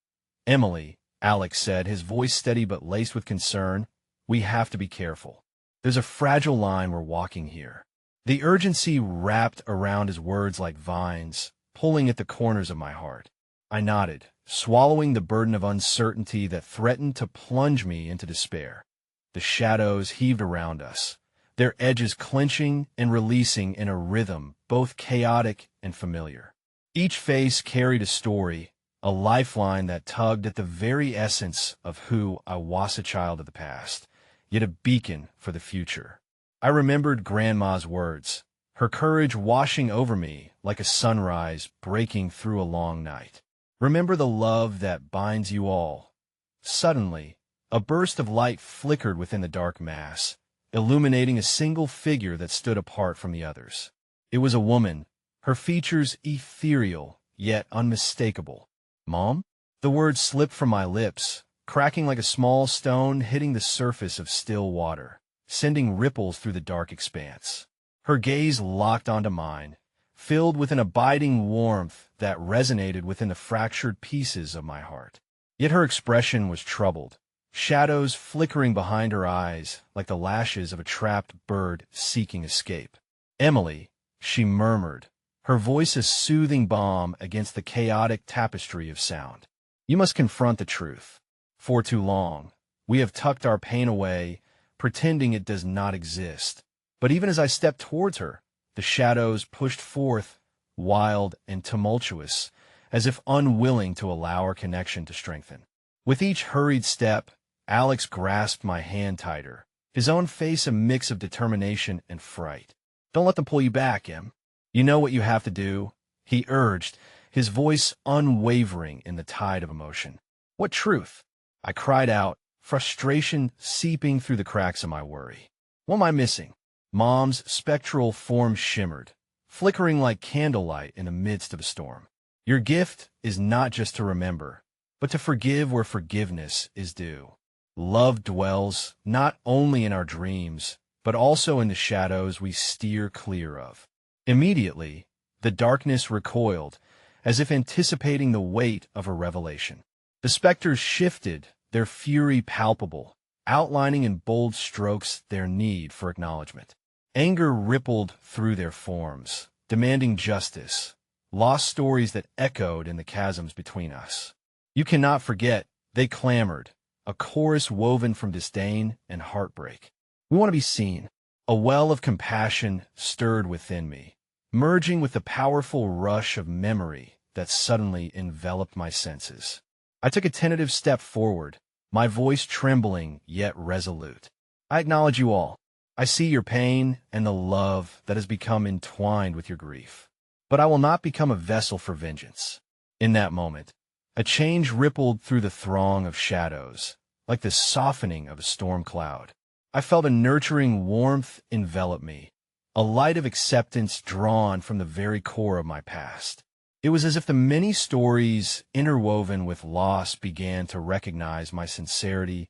"Emily," Alex said, his voice steady but laced with concern, "we have to be careful. There's a fragile line we're walking here." The urgency wrapped around his words like vines, pulling at the corners of my heart. I nodded, swallowing the burden of uncertainty that threatened to plunge me into despair. The shadows heaved around us, their edges clenching and releasing in a rhythm both chaotic and familiar. Each face carried a story, a lifeline that tugged at the very essence of who I was, a child of the past, yet a beacon for the future. I remembered Grandma's words, her courage washing over me like a sunrise breaking through a long night. "Remember the love that binds you all." Suddenly, a burst of light flickered within the dark mass, illuminating a single figure that stood apart from the others. It was a woman, her features ethereal yet unmistakable. "Mom?" The words slipped from my lips, cracking like a small stone hitting the surface of still water, sending ripples through the dark expanse. Her gaze locked onto mine, filled with an abiding warmth that resonated within the fractured pieces of my heart. Yet her expression was troubled, shadows flickering behind her eyes like the lashes of a trapped bird seeking escape. "Emily," she murmured, her voice a soothing balm against the chaotic tapestry of sound. "You must confront the truth. For too long, we have tucked our pain away, pretending it does not exist." But even as I stepped towards her, the shadows pushed forth, wild and tumultuous, as if unwilling to allow our connection to strengthen. With each hurried step, Alex grasped my hand tighter, his own face a mix of determination and fright. "Don't let them pull you back, Em. You know what you have to do," he urged, his voice unwavering in the tide of emotion. "What truth?" I cried out, frustration seeping through the cracks of my worry. "What am I missing?" Mom's spectral form shimmered, flickering like candlelight in the midst of a storm. "Your gift is not just to remember, but to forgive where forgiveness is due. Love dwells not only in our dreams, but also in the shadows we steer clear of." Immediately, the darkness recoiled, as if anticipating the weight of a revelation. The specters shifted, their fury palpable, outlining in bold strokes their need for acknowledgement. Anger rippled through their forms, demanding justice, lost stories that echoed in the chasms between us. "You cannot forget," they clamored, a chorus woven from disdain and heartbreak. "We want to be seen." A well of compassion stirred within me, merging with the powerful rush of memory that suddenly enveloped my senses. I took a tentative step forward, my voice trembling yet resolute. "I acknowledge you all. I see your pain and the love that has become entwined with your grief. But I will not become a vessel for vengeance." In that moment, a change rippled through the throng of shadows, like the softening of a storm cloud. I felt a nurturing warmth envelop me, a light of acceptance drawn from the very core of my past. It was as if the many stories interwoven with loss began to recognize my sincerity,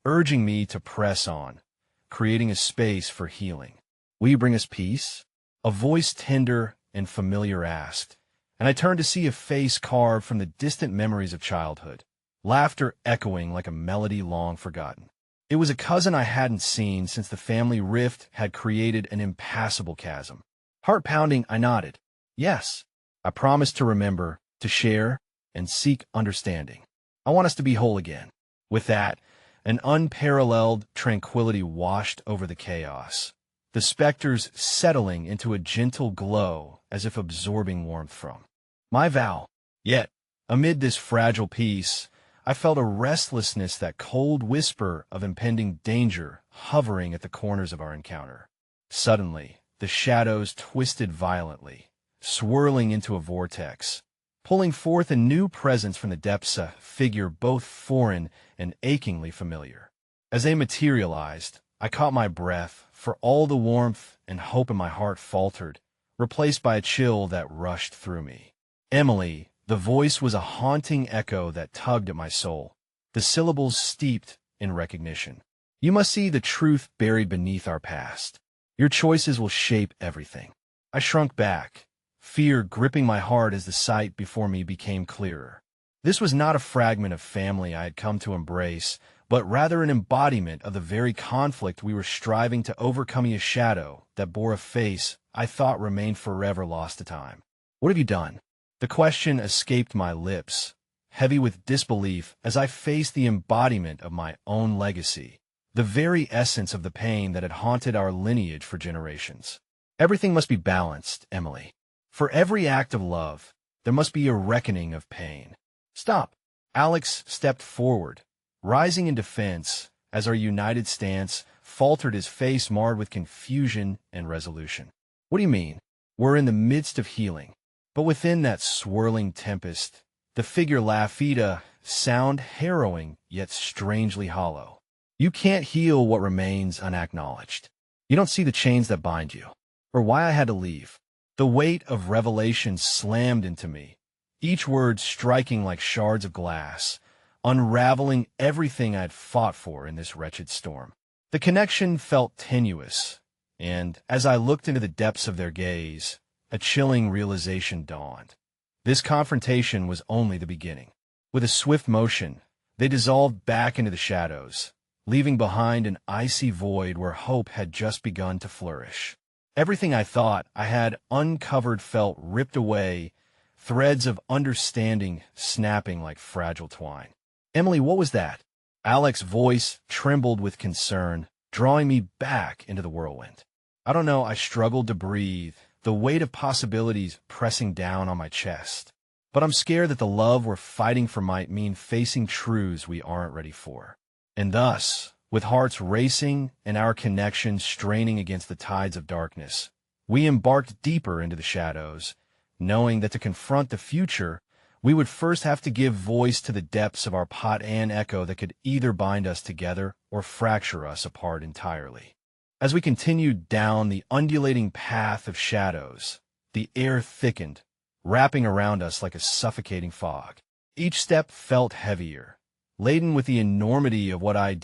urging me to press on, creating a space for healing. "Will you bring us peace?" A voice tender and familiar asked, and I turned to see a face carved from the distant memories of childhood, laughter echoing like a melody long forgotten. It was a cousin I hadn't seen since the family rift had created an impassable chasm. Heart-pounding, I nodded. Yes, I promised to remember, to share, and seek understanding. I want us to be whole again. With that, an unparalleled tranquility washed over the chaos, the specters settling into a gentle glow as if absorbing warmth from my vow. Yet, amid this fragile peace, I felt a restlessness, that cold whisper of impending danger hovering at the corners of our encounter. Suddenly, the shadows twisted violently, swirling into a vortex, pulling forth a new presence from the depths, a figure both foreign and achingly familiar. As they materialized, I caught my breath, for all the warmth and hope in my heart faltered, replaced by a chill that rushed through me. Emily, the voice was a haunting echo that tugged at my soul, the syllables steeped in recognition. You must see the truth buried beneath our past. Your choices will shape everything. I shrunk back, fear gripping my heart as the sight before me became clearer. This was not a fragment of family I had come to embrace, but rather an embodiment of the very conflict we were striving to overcome, a shadow that bore a face I thought remained forever lost to time. What have you done? The question escaped my lips, heavy with disbelief as I faced the embodiment of my own legacy, the very essence of the pain that had haunted our lineage for generations. Everything must be balanced, Emily. For every act of love, there must be a reckoning of pain. Stop. Alex stepped forward, rising in defense as our united stance faltered, his face marred with confusion and resolution. What do you mean? We're in the midst of healing. But within that swirling tempest, the figure laughed, a sound harrowing yet strangely hollow. You can't heal what remains unacknowledged. You don't see the chains that bind you, or why I had to leave. The weight of revelation slammed into me, each word striking like shards of glass, unraveling everything I'd fought for in this wretched storm. The connection felt tenuous, and as I looked into the depths of their gaze, a chilling realization dawned. This confrontation was only the beginning. With a swift motion, they dissolved back into the shadows, leaving behind an icy void where hope had just begun to flourish. Everything I thought I had uncovered felt ripped away, threads of understanding snapping like fragile twine. Emily, what was that? Alex's voice trembled with concern, drawing me back into the whirlwind. I don't know, I struggled to breathe, the weight of possibilities pressing down on my chest. But I'm scared that the love we're fighting for might mean facing truths we aren't ready for. And thus, with hearts racing and our connection straining against the tides of darkness, we embarked deeper into the shadows, knowing that to confront the future, we would first have to give voice to the depths of our pot and echo that could either bind us together or fracture us apart entirely. As we continued down the undulating path of shadows, the air thickened, wrapping around us like a suffocating fog. Each step felt heavier, laden with the enormity of what I'd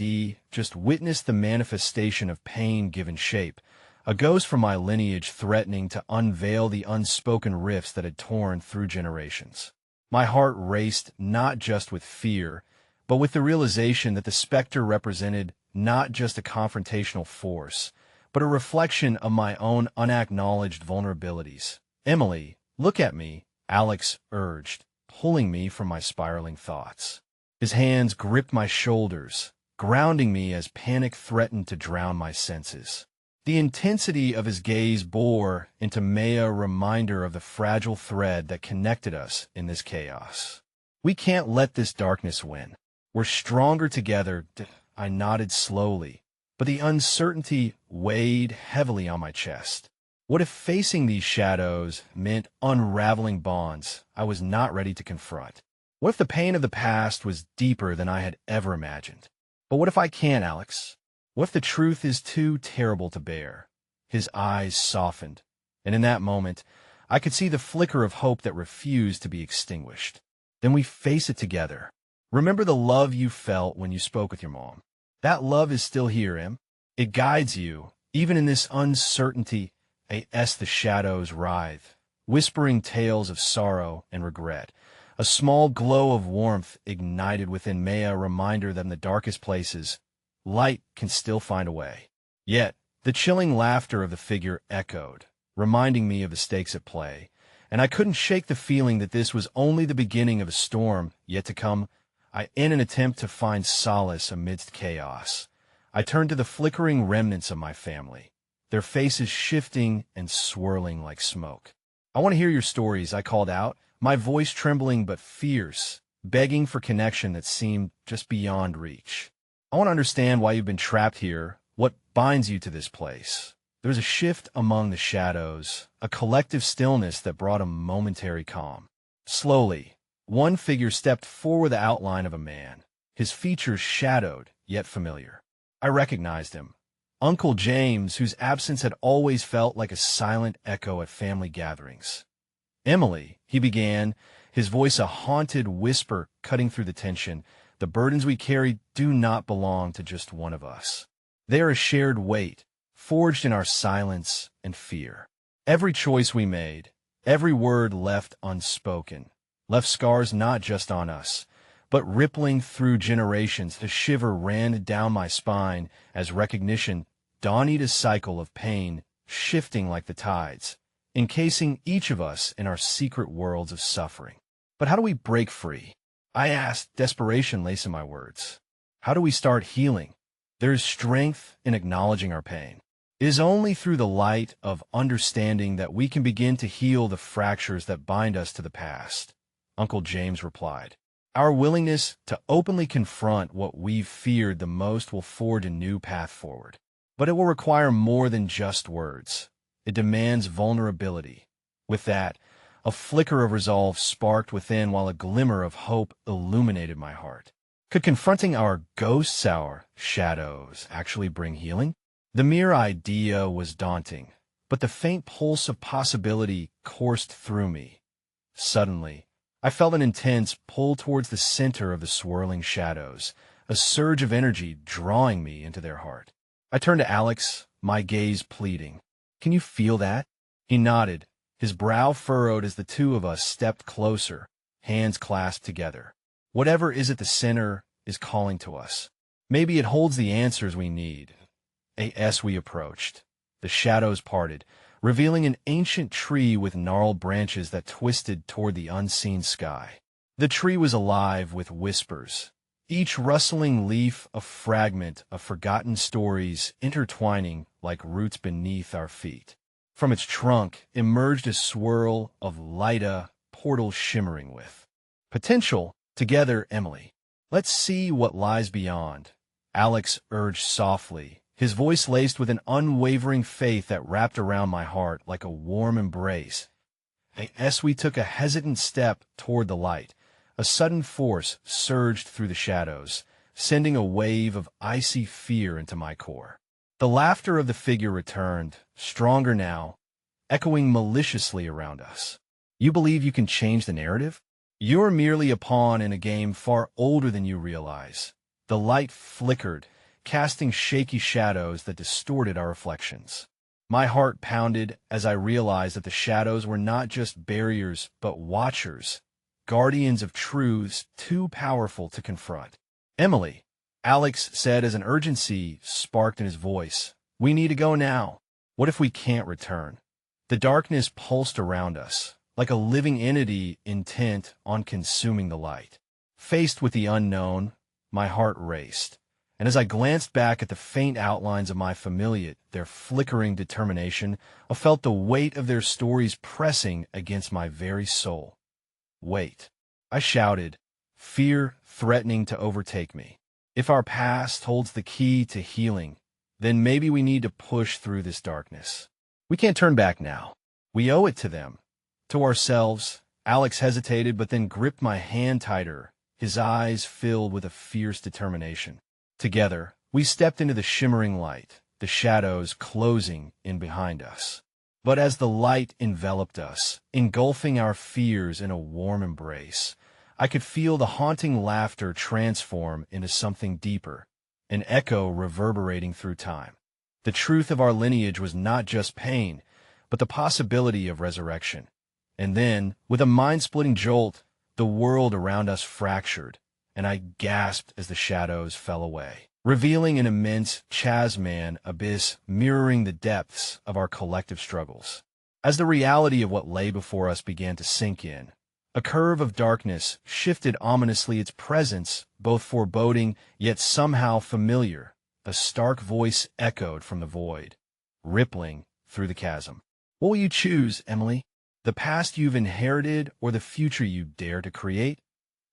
just witnessed, the manifestation of pain given shape, a ghost from my lineage threatening to unveil the unspoken rifts that had torn through generations. My heart raced not just with fear, but with the realization that the specter represented not just a confrontational force, but a reflection of my own unacknowledged vulnerabilities. Emily, look at me, Alex urged, pulling me from my spiraling thoughts. His hands gripped my shoulders, grounding me as panic threatened to drown my senses. The intensity of his gaze bore into me a reminder of the fragile thread that connected us in this chaos. We can't let this darkness win. We're stronger together. I nodded slowly, but the uncertainty weighed heavily on my chest. What if facing these shadows meant unraveling bonds I was not ready to confront? What if the pain of the past was deeper than I had ever imagined? But what if I can't, Alex? What if the truth is too terrible to bear? His eyes softened, and in that moment, I could see the flicker of hope that refused to be extinguished. Then we face it together. Remember the love you felt when you spoke with your mom. That love is still here, Em. It guides you, even in this uncertainty. As the shadows writhe, whispering tales of sorrow and regret. A small glow of warmth ignited within me, a reminder that in the darkest places, Light can still find a way. Yet, the chilling laughter of the figure echoed, reminding me of the stakes at play, and I couldn't shake the feeling that this was only the beginning of a storm yet to come. In an attempt to find solace amidst chaos, I turned to the flickering remnants of my family, their faces shifting and swirling like smoke. "I want to hear your stories," I called out, my voice trembling but fierce, begging for connection that seemed just beyond reach. "I want to understand why you've been trapped here, what binds you to this place." There was a shift among the shadows, a collective stillness that brought a momentary calm. Slowly, one figure stepped forward, the outline of a man, his features shadowed yet familiar. I recognized him. Uncle James, whose absence had always felt like a silent echo at family gatherings. "Emily," he began, his voice a haunted whisper cutting through the tension, "the burdens we carry do not belong to just one of us. They are a shared weight, forged in our silence and fear. Every choice we made, every word left unspoken, left scars not just on us, but rippling through generations." A shiver ran down my spine as recognition dawned, a cycle of pain shifting like the tides, encasing each of us in our secret worlds of suffering. "But how do we break free?" I asked, desperation lacing my words. "How do we start healing?" "There is strength in acknowledging our pain. It is only through the light of understanding that we can begin to heal the fractures that bind us to the past," Uncle James replied. "Our willingness to openly confront what we've feared the most will forge a new path forward. But it will require more than just words. It demands vulnerability." With that, a flicker of resolve sparked within while a glimmer of hope illuminated my heart. Could confronting our ghosts, our shadows, actually bring healing? The mere idea was daunting, but the faint pulse of possibility coursed through me. Suddenly, I felt an intense pull towards the center of the swirling shadows, a surge of energy drawing me into their heart. I turned to Alex, my gaze pleading. "Can you feel that?" He nodded, his brow furrowed as the two of us stepped closer, hands clasped together. "Whatever is at the center is calling to us. Maybe it holds the answers we need." As we approached, the shadows parted, revealing an ancient tree with gnarled branches that twisted toward the unseen sky. The tree was alive with whispers, each rustling leaf a fragment of forgotten stories intertwining like roots beneath our feet. From its trunk emerged a swirl of light, a portal shimmering with potential. "Together, Emily. Let's see what lies beyond," Alex urged softly, his voice laced with an unwavering faith that wrapped around my heart like a warm embrace. As we took a hesitant step toward the light, a sudden force surged through the shadows, sending a wave of icy fear into my core. The laughter of the figure returned, stronger now, echoing maliciously around us. "You believe you can change the narrative? You're merely a pawn in a game far older than you realize." The light flickered, casting shaky shadows that distorted our reflections. My heart pounded as I realized that the shadows were not just barriers, but watchers, guardians of truths too powerful to confront. "Emily," Alex said as an urgency sparked in his voice, "we need to go now. What if we can't return?" The darkness pulsed around us, like a living entity intent on consuming the light. Faced with the unknown, my heart raced, and as I glanced back at the faint outlines of my familia, their flickering determination, I felt the weight of their stories pressing against my very soul. "Wait," I shouted, fear threatening to overtake me. "If our past holds the key to healing, then maybe we need to push through this darkness. We can't turn back now. We owe it to them, to ourselves." Alex hesitated but then gripped my hand tighter, his eyes filled with a fierce determination. Together, we stepped into the shimmering light, the shadows closing in behind us. But as the light enveloped us, engulfing our fears in a warm embrace, I could feel the haunting laughter transform into something deeper, an echo reverberating through time. The truth of our lineage was not just pain, but the possibility of resurrection. And then, with a mind-splitting jolt, the world around us fractured, and I gasped as the shadows fell away. revealing an immense chasm abyss mirroring the depths of our collective struggles. As the reality of what lay before us began to sink in, a curve of darkness shifted ominously, its presence both foreboding yet somehow familiar. A stark voice echoed from the void, rippling through the chasm. What will you choose, Emily? The past you've inherited or the future you dare to create?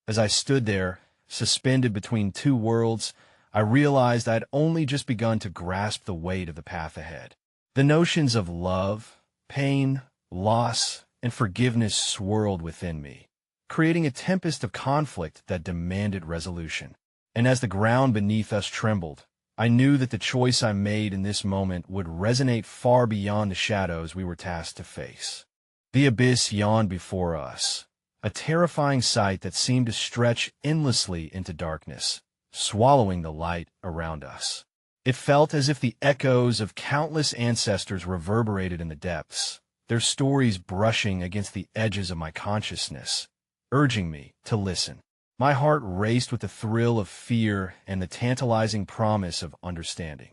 As I stood there, suspended between two worlds, I realized I'd only just begun to grasp the weight of the path ahead. The notions of love, pain, loss, and forgiveness swirled within me, creating a tempest of conflict that demanded resolution. And as the ground beneath us trembled, I knew that the choice I made in this moment would resonate far beyond the shadows we were tasked to face. The abyss yawned before us, a terrifying sight that seemed to stretch endlessly into darkness, swallowing the light around us. It felt as if the echoes of countless ancestors reverberated in the depths, their stories brushing against the edges of my consciousness, urging me to listen. My heart raced with the thrill of fear and the tantalizing promise of understanding.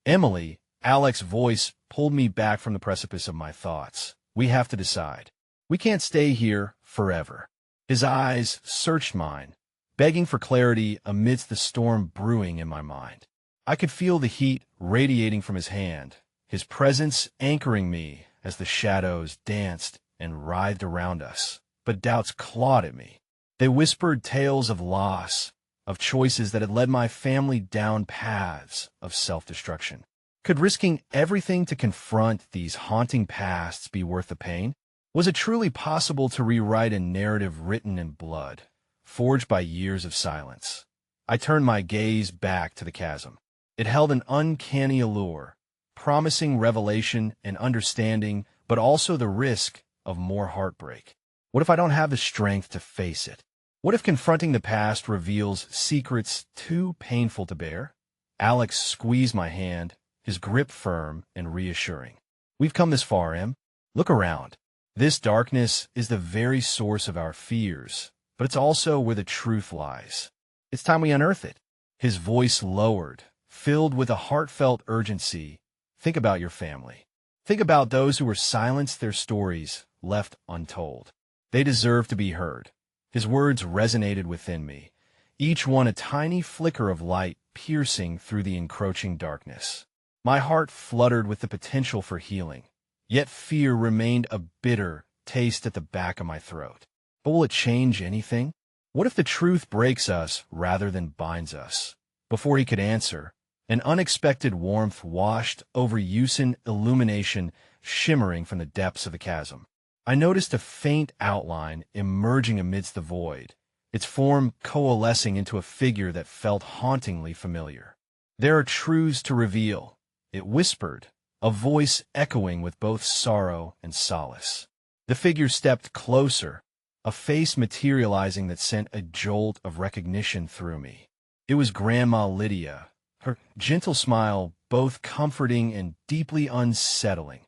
Emily, Alex's voice pulled me back from the precipice of my thoughts. We have to decide. We can't stay here forever. His eyes searched mine, begging for clarity amidst the storm brewing in my mind. I could feel the heat radiating from his hand, his presence anchoring me as the shadows danced and writhed around us. But doubts clawed at me. They whispered tales of loss, of choices that had led my family down paths of self-destruction. Could risking everything to confront these haunting pasts be worth the pain? Was it truly possible to rewrite a narrative written in blood, forged by years of silence? I turned my gaze back to the chasm. It held an uncanny allure, promising revelation and understanding, but also the risk of more heartbreak. What if I don't have the strength to face it? What if confronting the past reveals secrets too painful to bear? Alex squeezed my hand, his grip firm and reassuring. We've come this far, Em. Look around. This darkness is the very source of our fears, but it's also where the truth lies. It's time we unearth it. His voice lowered, filled with a heartfelt urgency. Think about your family. Think about those who were silenced, their stories left untold. They deserve to be heard. His words resonated within me, each one a tiny flicker of light piercing through the encroaching darkness. My heart fluttered with the potential for healing, yet fear remained a bitter taste at the back of my throat. But will it change anything? What if the truth breaks us rather than binds us? Before he could answer, an unexpected warmth washed over Yusin, illumination shimmering from the depths of the chasm. I noticed a faint outline emerging amidst the void, its form coalescing into a figure that felt hauntingly familiar. There are truths to reveal, it whispered, a voice echoing with both sorrow and solace. The figure stepped closer, a face materializing that sent a jolt of recognition through me. It was Grandma Lydia, her gentle smile both comforting and deeply unsettling.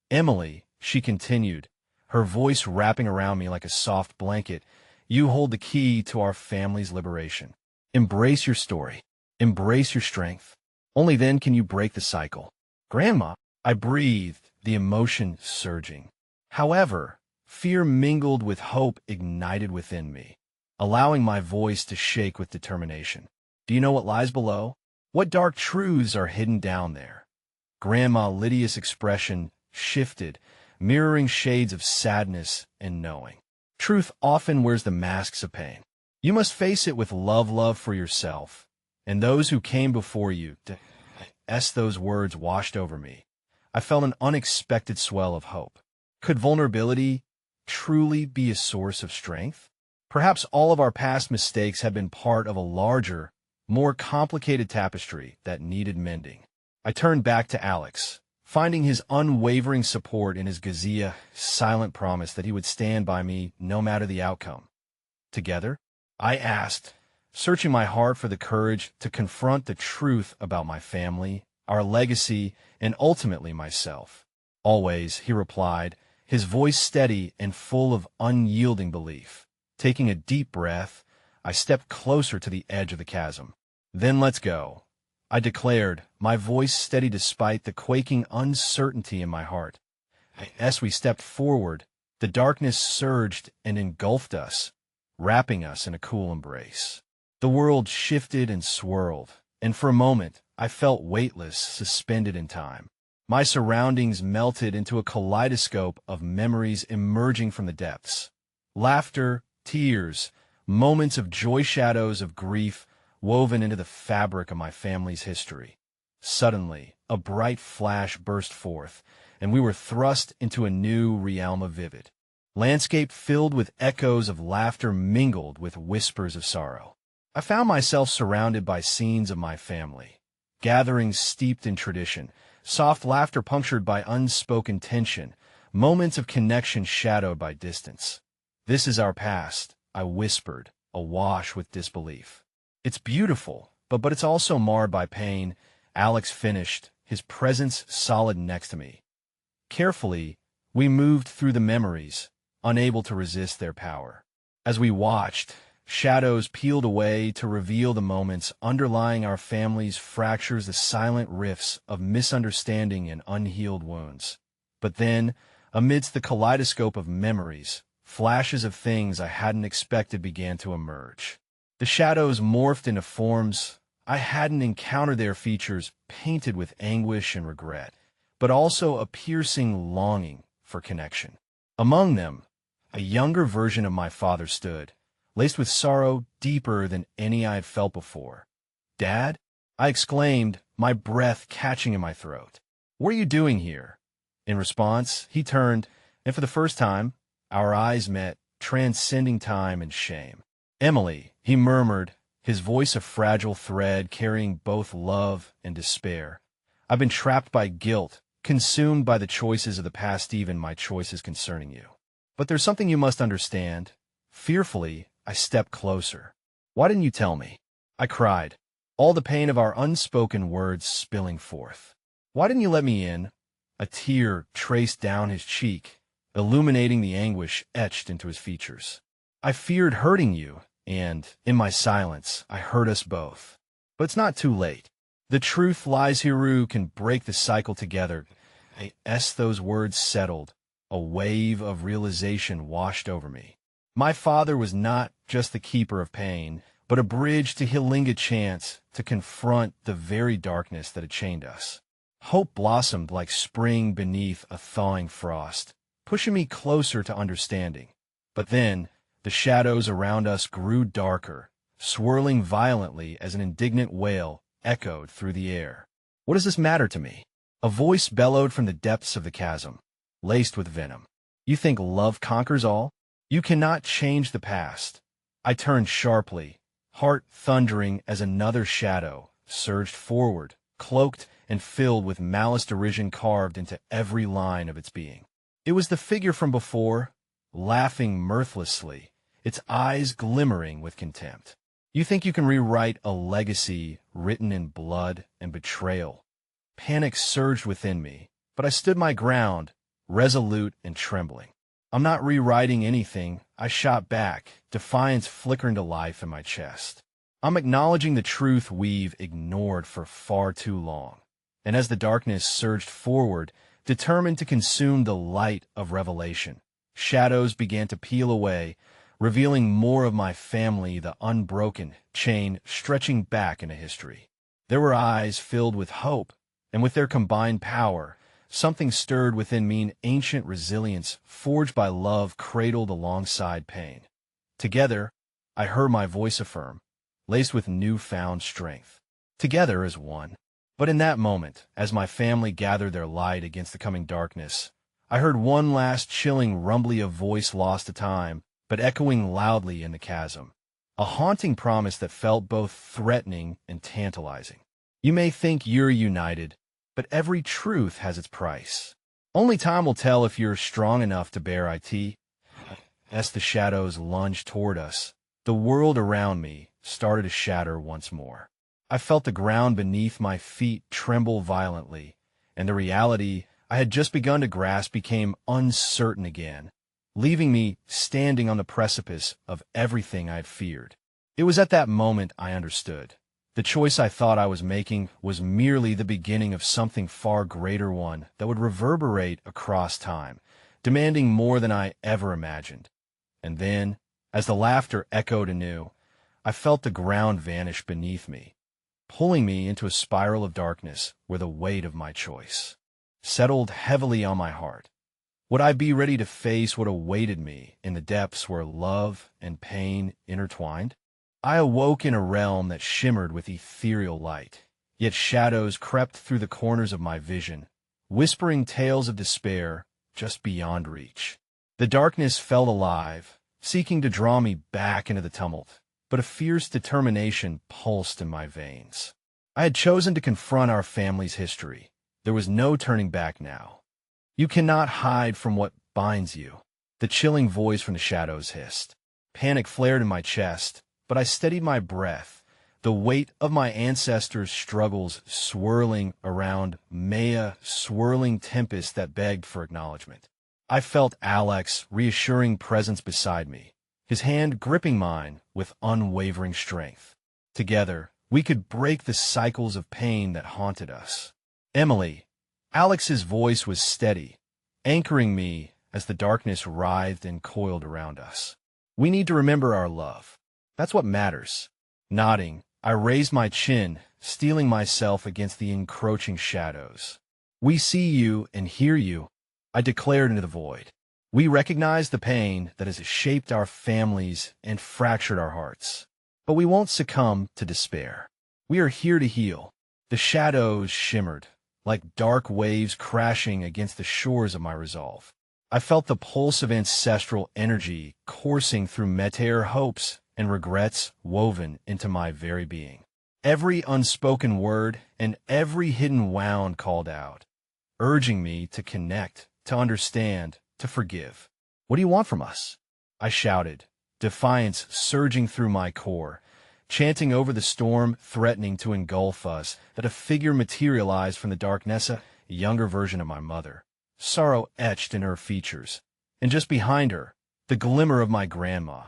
Emily, she continued, her voice wrapping around me like a soft blanket, you hold the key to our family's liberation. Embrace your story. Embrace your strength. Only then can you break the cycle. Grandma, I breathed, the emotion surging. However, fear mingled with hope ignited within me, allowing my voice to shake with determination. Do you know what lies below? What dark truths are hidden down there? Grandma Lydia's expression shifted, mirroring shades of sadness and knowing. Truth often wears the masks of pain. You must face it with love for yourself, and those who came before you. As those words washed over me, I felt an unexpected swell of hope. Could vulnerability truly be a source of strength? Perhaps all of our past mistakes have been part of a larger, more complicated tapestry that needed mending. I turned back to Alex, finding his unwavering support in his Gazia silent promise that he would stand by me no matter the outcome. Together, I asked, searching my heart for the courage to confront the truth about my family, our legacy, and ultimately myself. Always, he replied, his voice steady and full of unyielding belief. Taking a deep breath, I stepped closer to the edge of the chasm. Then let's go, I declared, my voice steady despite the quaking uncertainty in my heart. As we stepped forward, the darkness surged and engulfed us, wrapping us in a cool embrace. The world shifted and swirled, and for a moment, I felt weightless, suspended in time. My surroundings melted into a kaleidoscope of memories emerging from the depths. Laughter, tears, moments of joy, shadows of grief woven into the fabric of my family's history. Suddenly, a bright flash burst forth, and we were thrust into a new realm of vivid landscape filled with echoes of laughter mingled with whispers of sorrow. I found myself surrounded by scenes of my family, gatherings steeped in tradition, soft laughter punctured by unspoken tension, moments of connection shadowed by distance. This is our past, I whispered, awash with disbelief. It's beautiful, but it's also marred by pain, Alex finished, his presence solid next to me. Carefully, we moved through the memories, unable to resist their power. As we watched, shadows peeled away to reveal the moments underlying our family's fractures, the silent rifts of misunderstanding and unhealed wounds. But then, amidst the kaleidoscope of memories, flashes of things I hadn't expected began to emerge. The shadows morphed into forms I hadn't encountered, their features painted with anguish and regret, but also a piercing longing for connection. Among them, a younger version of my father stood, laced with sorrow deeper than any I had felt before. "Dad?" I exclaimed, my breath catching in my throat. "What are you doing here?" In response, he turned, and for the first time, our eyes met, transcending time and shame. "Emily," he murmured, his voice a fragile thread carrying both love and despair. "I've been trapped by guilt, consumed by the choices of the past, even my choices concerning you. But there's something you must understand." Fearfully, I stepped closer. "Why didn't you tell me?" I cried, all the pain of our unspoken words spilling forth. "Why didn't you let me in?" A tear traced down his cheek, illuminating the anguish etched into his features. "I feared hurting you, and, in my silence, I hurt us both. But it's not too late. The truth lies here, who can break the cycle together." As those words settled, a wave of realization washed over me. My father was not just the keeper of pain, but a bridge to healing, a chance to confront the very darkness that had chained us. Hope blossomed like spring beneath a thawing frost, pushing me closer to understanding. But then, the shadows around us grew darker, swirling violently as an indignant wail echoed through the air. "What does this matter to me?" A voice bellowed from the depths of the chasm, laced with venom. "You think love conquers all? You cannot change the past." I turned sharply, heart thundering as another shadow surged forward, cloaked and filled with malice, derision carved into every line of its being. It was the figure from before, laughing mirthlessly, its eyes glimmering with contempt. "You think you can rewrite a legacy written in blood and betrayal?" Panic surged within me, but I stood my ground, resolute and trembling. "I'm not rewriting anything," I shot back, defiance flickering to life in my chest. "I'm acknowledging the truth we've ignored for far too long." And as the darkness surged forward, determined to consume the light of revelation, shadows began to peel away, revealing more of my family, the unbroken chain stretching back into history. There were eyes filled with hope, and with their combined power, something stirred within me, an ancient resilience forged by love cradled alongside pain. Together, I heard my voice affirm, laced with newfound strength. Together as one. But in that moment, as my family gathered their light against the coming darkness, I heard one last chilling rumbly of voice lost to time, but echoing loudly in the chasm. A haunting promise that felt both threatening and tantalizing. "You may think you're united, but every truth has its price. Only time will tell if you're strong enough to bear it." As the shadows lunged toward us, the world around me started to shatter once more. I felt the ground beneath my feet tremble violently, and the reality I had just begun to grasp became uncertain again, leaving me standing on the precipice of everything I had feared. It was at that moment I understood. The choice I thought I was making was merely the beginning of something far greater, one that would reverberate across time, demanding more than I ever imagined. And then, as the laughter echoed anew, I felt the ground vanish beneath me, pulling me into a spiral of darkness where the weight of my choice settled heavily on my heart. Would I be ready to face what awaited me in the depths where love and pain intertwined? I awoke in a realm that shimmered with ethereal light, yet shadows crept through the corners of my vision, whispering tales of despair just beyond reach. The darkness felt alive, seeking to draw me back into the tumult, but a fierce determination pulsed in my veins. I had chosen to confront our family's history. There was no turning back now. You cannot hide from what binds you, the chilling voice from the shadows hissed. Panic flared in my chest, but I steadied my breath, the weight of my ancestors' struggles swirling around me, a swirling tempest that begged for acknowledgement. I felt Alex's reassuring presence beside me, his hand gripping mine with unwavering strength. Together, we could break the cycles of pain that haunted us. Emily, Alex's voice was steady, anchoring me as the darkness writhed and coiled around us. We need to remember our love. That's what matters. Nodding, I raised my chin, steeling myself against the encroaching shadows. We see you and hear you, I declared into the void. We recognize the pain that has shaped our families and fractured our hearts. But we won't succumb to despair. We are here to heal. The shadows shimmered, like dark waves crashing against the shores of my resolve. I felt the pulse of ancestral energy coursing through Meteor hopes and regrets woven into my very being. Every unspoken word and every hidden wound called out, urging me to connect, to understand, to forgive. What do you want from us? I shouted, defiance surging through my core, chanting over the storm threatening to engulf us, that a figure materialized from the darkness, a younger version of my mother, sorrow etched in her features, and just behind her, the glimmer of my grandma,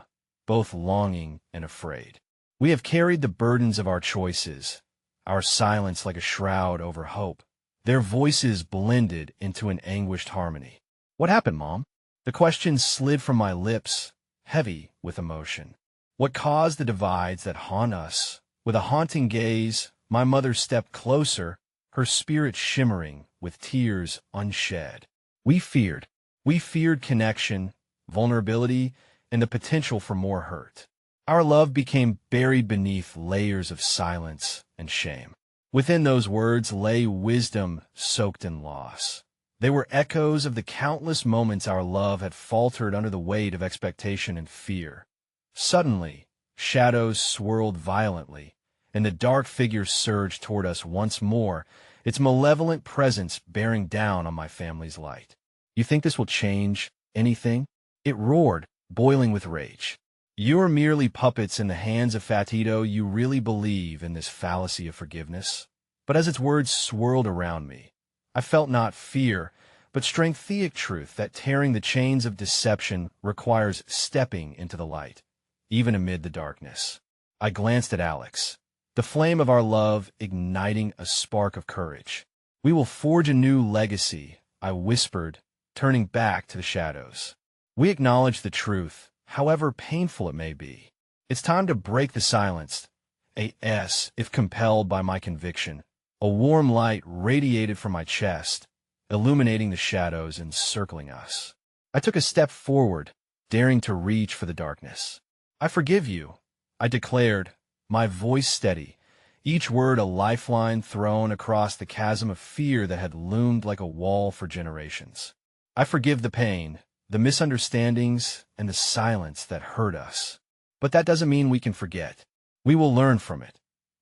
both longing and afraid. We have carried the burdens of our choices, our silence like a shroud over hope. Their voices blended into an anguished harmony. What happened, Mom? The question slid from my lips, heavy with emotion. What caused the divides that haunt us? With a haunting gaze, my mother stepped closer, her spirit shimmering with tears unshed. We feared connection, vulnerability, and the potential for more hurt. Our love became buried beneath layers of silence and shame. Within those words lay wisdom soaked in loss. They were echoes of the countless moments our love had faltered under the weight of expectation and fear. Suddenly, shadows swirled violently, and the dark figure surged toward us once more, its malevolent presence bearing down on my family's light. You think this will change anything? It roared, boiling with rage. You are merely puppets in the hands of Fatito. You really believe in this fallacy of forgiveness? But as its words swirled around me, I felt not fear, but strengthic truth that tearing the chains of deception requires stepping into the light, even amid the darkness. I glanced at Alex, the flame of our love igniting a spark of courage. We will forge a new legacy, I whispered, turning back to the shadows. We acknowledge the truth, however painful it may be. It's time to break the silence. If compelled by my conviction. A warm light radiated from my chest, illuminating the shadows encircling us. I took a step forward, daring to reach for the darkness. I forgive you, I declared, my voice steady, each word a lifeline thrown across the chasm of fear that had loomed like a wall for generations. I forgive the pain, the misunderstandings, and the silence that hurt us. But that doesn't mean we can forget. We will learn from it.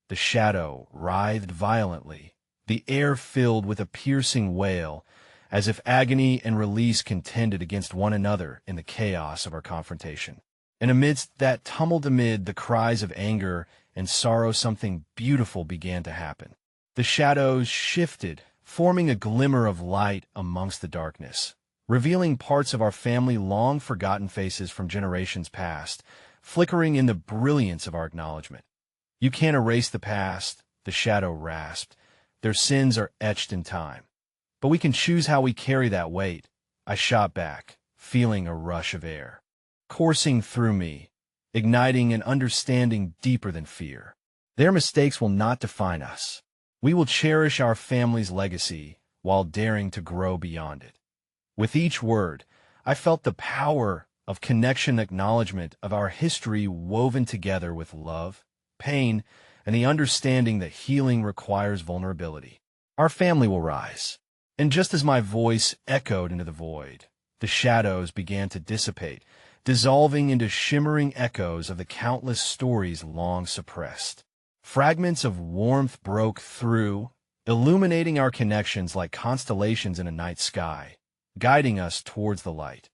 The shadow writhed violently, the air filled with a piercing wail, as if agony and release contended against one another in the chaos of our confrontation. And amidst that tumult, amid the cries of anger and sorrow, something beautiful began to happen. The shadows shifted, forming a glimmer of light amongst the darkness, revealing parts of our family, long-forgotten faces from generations past, flickering in the brilliance of our acknowledgement. You can't erase the past, the shadow rasped. Their sins are etched in time. But we can choose how we carry that weight. I shot back, feeling a rush of air coursing through me, igniting an understanding deeper than fear. Their mistakes will not define us. We will cherish our family's legacy while daring to grow beyond it. With each word, I felt the power of connection, acknowledgement of our history woven together with love, pain, and the understanding that healing requires vulnerability. Our family will rise. And just as my voice echoed into the void, the shadows began to dissipate, dissolving into shimmering echoes of the countless stories long suppressed. Fragments of warmth broke through, illuminating our connections like constellations in a night sky, guiding us towards the light.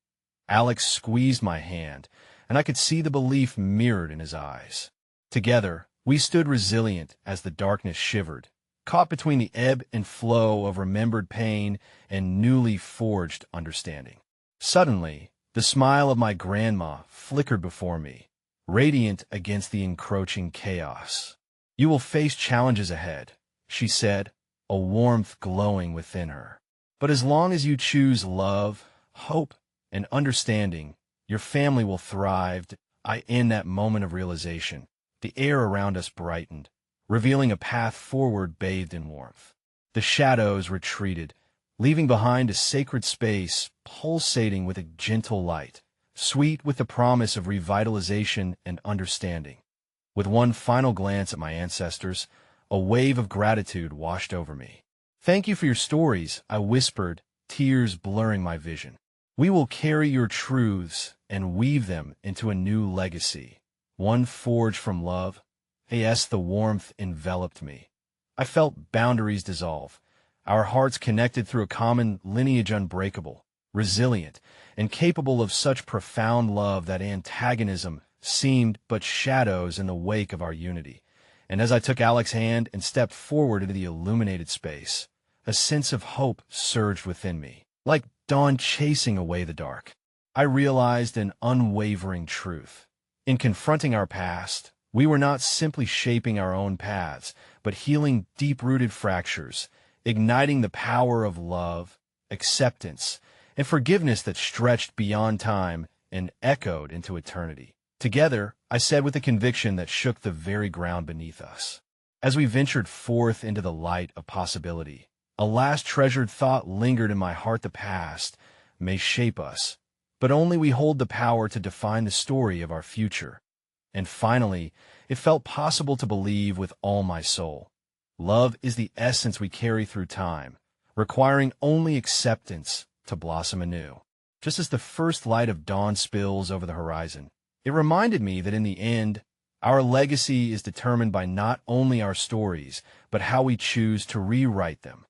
Alex squeezed my hand, and I could see the belief mirrored in his eyes. Together, we stood resilient as the darkness shivered, caught between the ebb and flow of remembered pain and newly forged understanding. Suddenly, the smile of my grandma flickered before me, radiant against the encroaching chaos. "You will face challenges ahead," she said, a warmth glowing within her. "But as long as you choose love, hope, and understanding, your family will thrive." In that moment of realization, the air around us brightened, revealing a path forward bathed in warmth. The shadows retreated, leaving behind a sacred space pulsating with a gentle light, sweet with the promise of revitalization and understanding. With one final glance at my ancestors, a wave of gratitude washed over me. "Thank you for your stories," I whispered, tears blurring my vision. "We will carry your truths and weave them into a new legacy, one forged from love." Yes, the warmth enveloped me. I felt boundaries dissolve, our hearts connected through a common lineage, unbreakable, resilient, and capable of such profound love that antagonism seemed but shadows in the wake of our unity. And as I took Alex's hand and stepped forward into the illuminated space, a sense of hope surged within me, like dawn chasing away the dark. I realized an unwavering truth. In confronting our past, we were not simply shaping our own paths, but healing deep-rooted fractures, igniting the power of love, acceptance, and forgiveness that stretched beyond time and echoed into eternity. Together, I said with a conviction that shook the very ground beneath us. As we ventured forth into the light of possibility, a last treasured thought lingered in my heart: the past may shape us, but only we hold the power to define the story of our future. And finally, it felt possible to believe with all my soul. Love is the essence we carry through time, requiring only acceptance to blossom anew. Just as the first light of dawn spills over the horizon, it reminded me that in the end, our legacy is determined by not only our stories, but how we choose to rewrite them.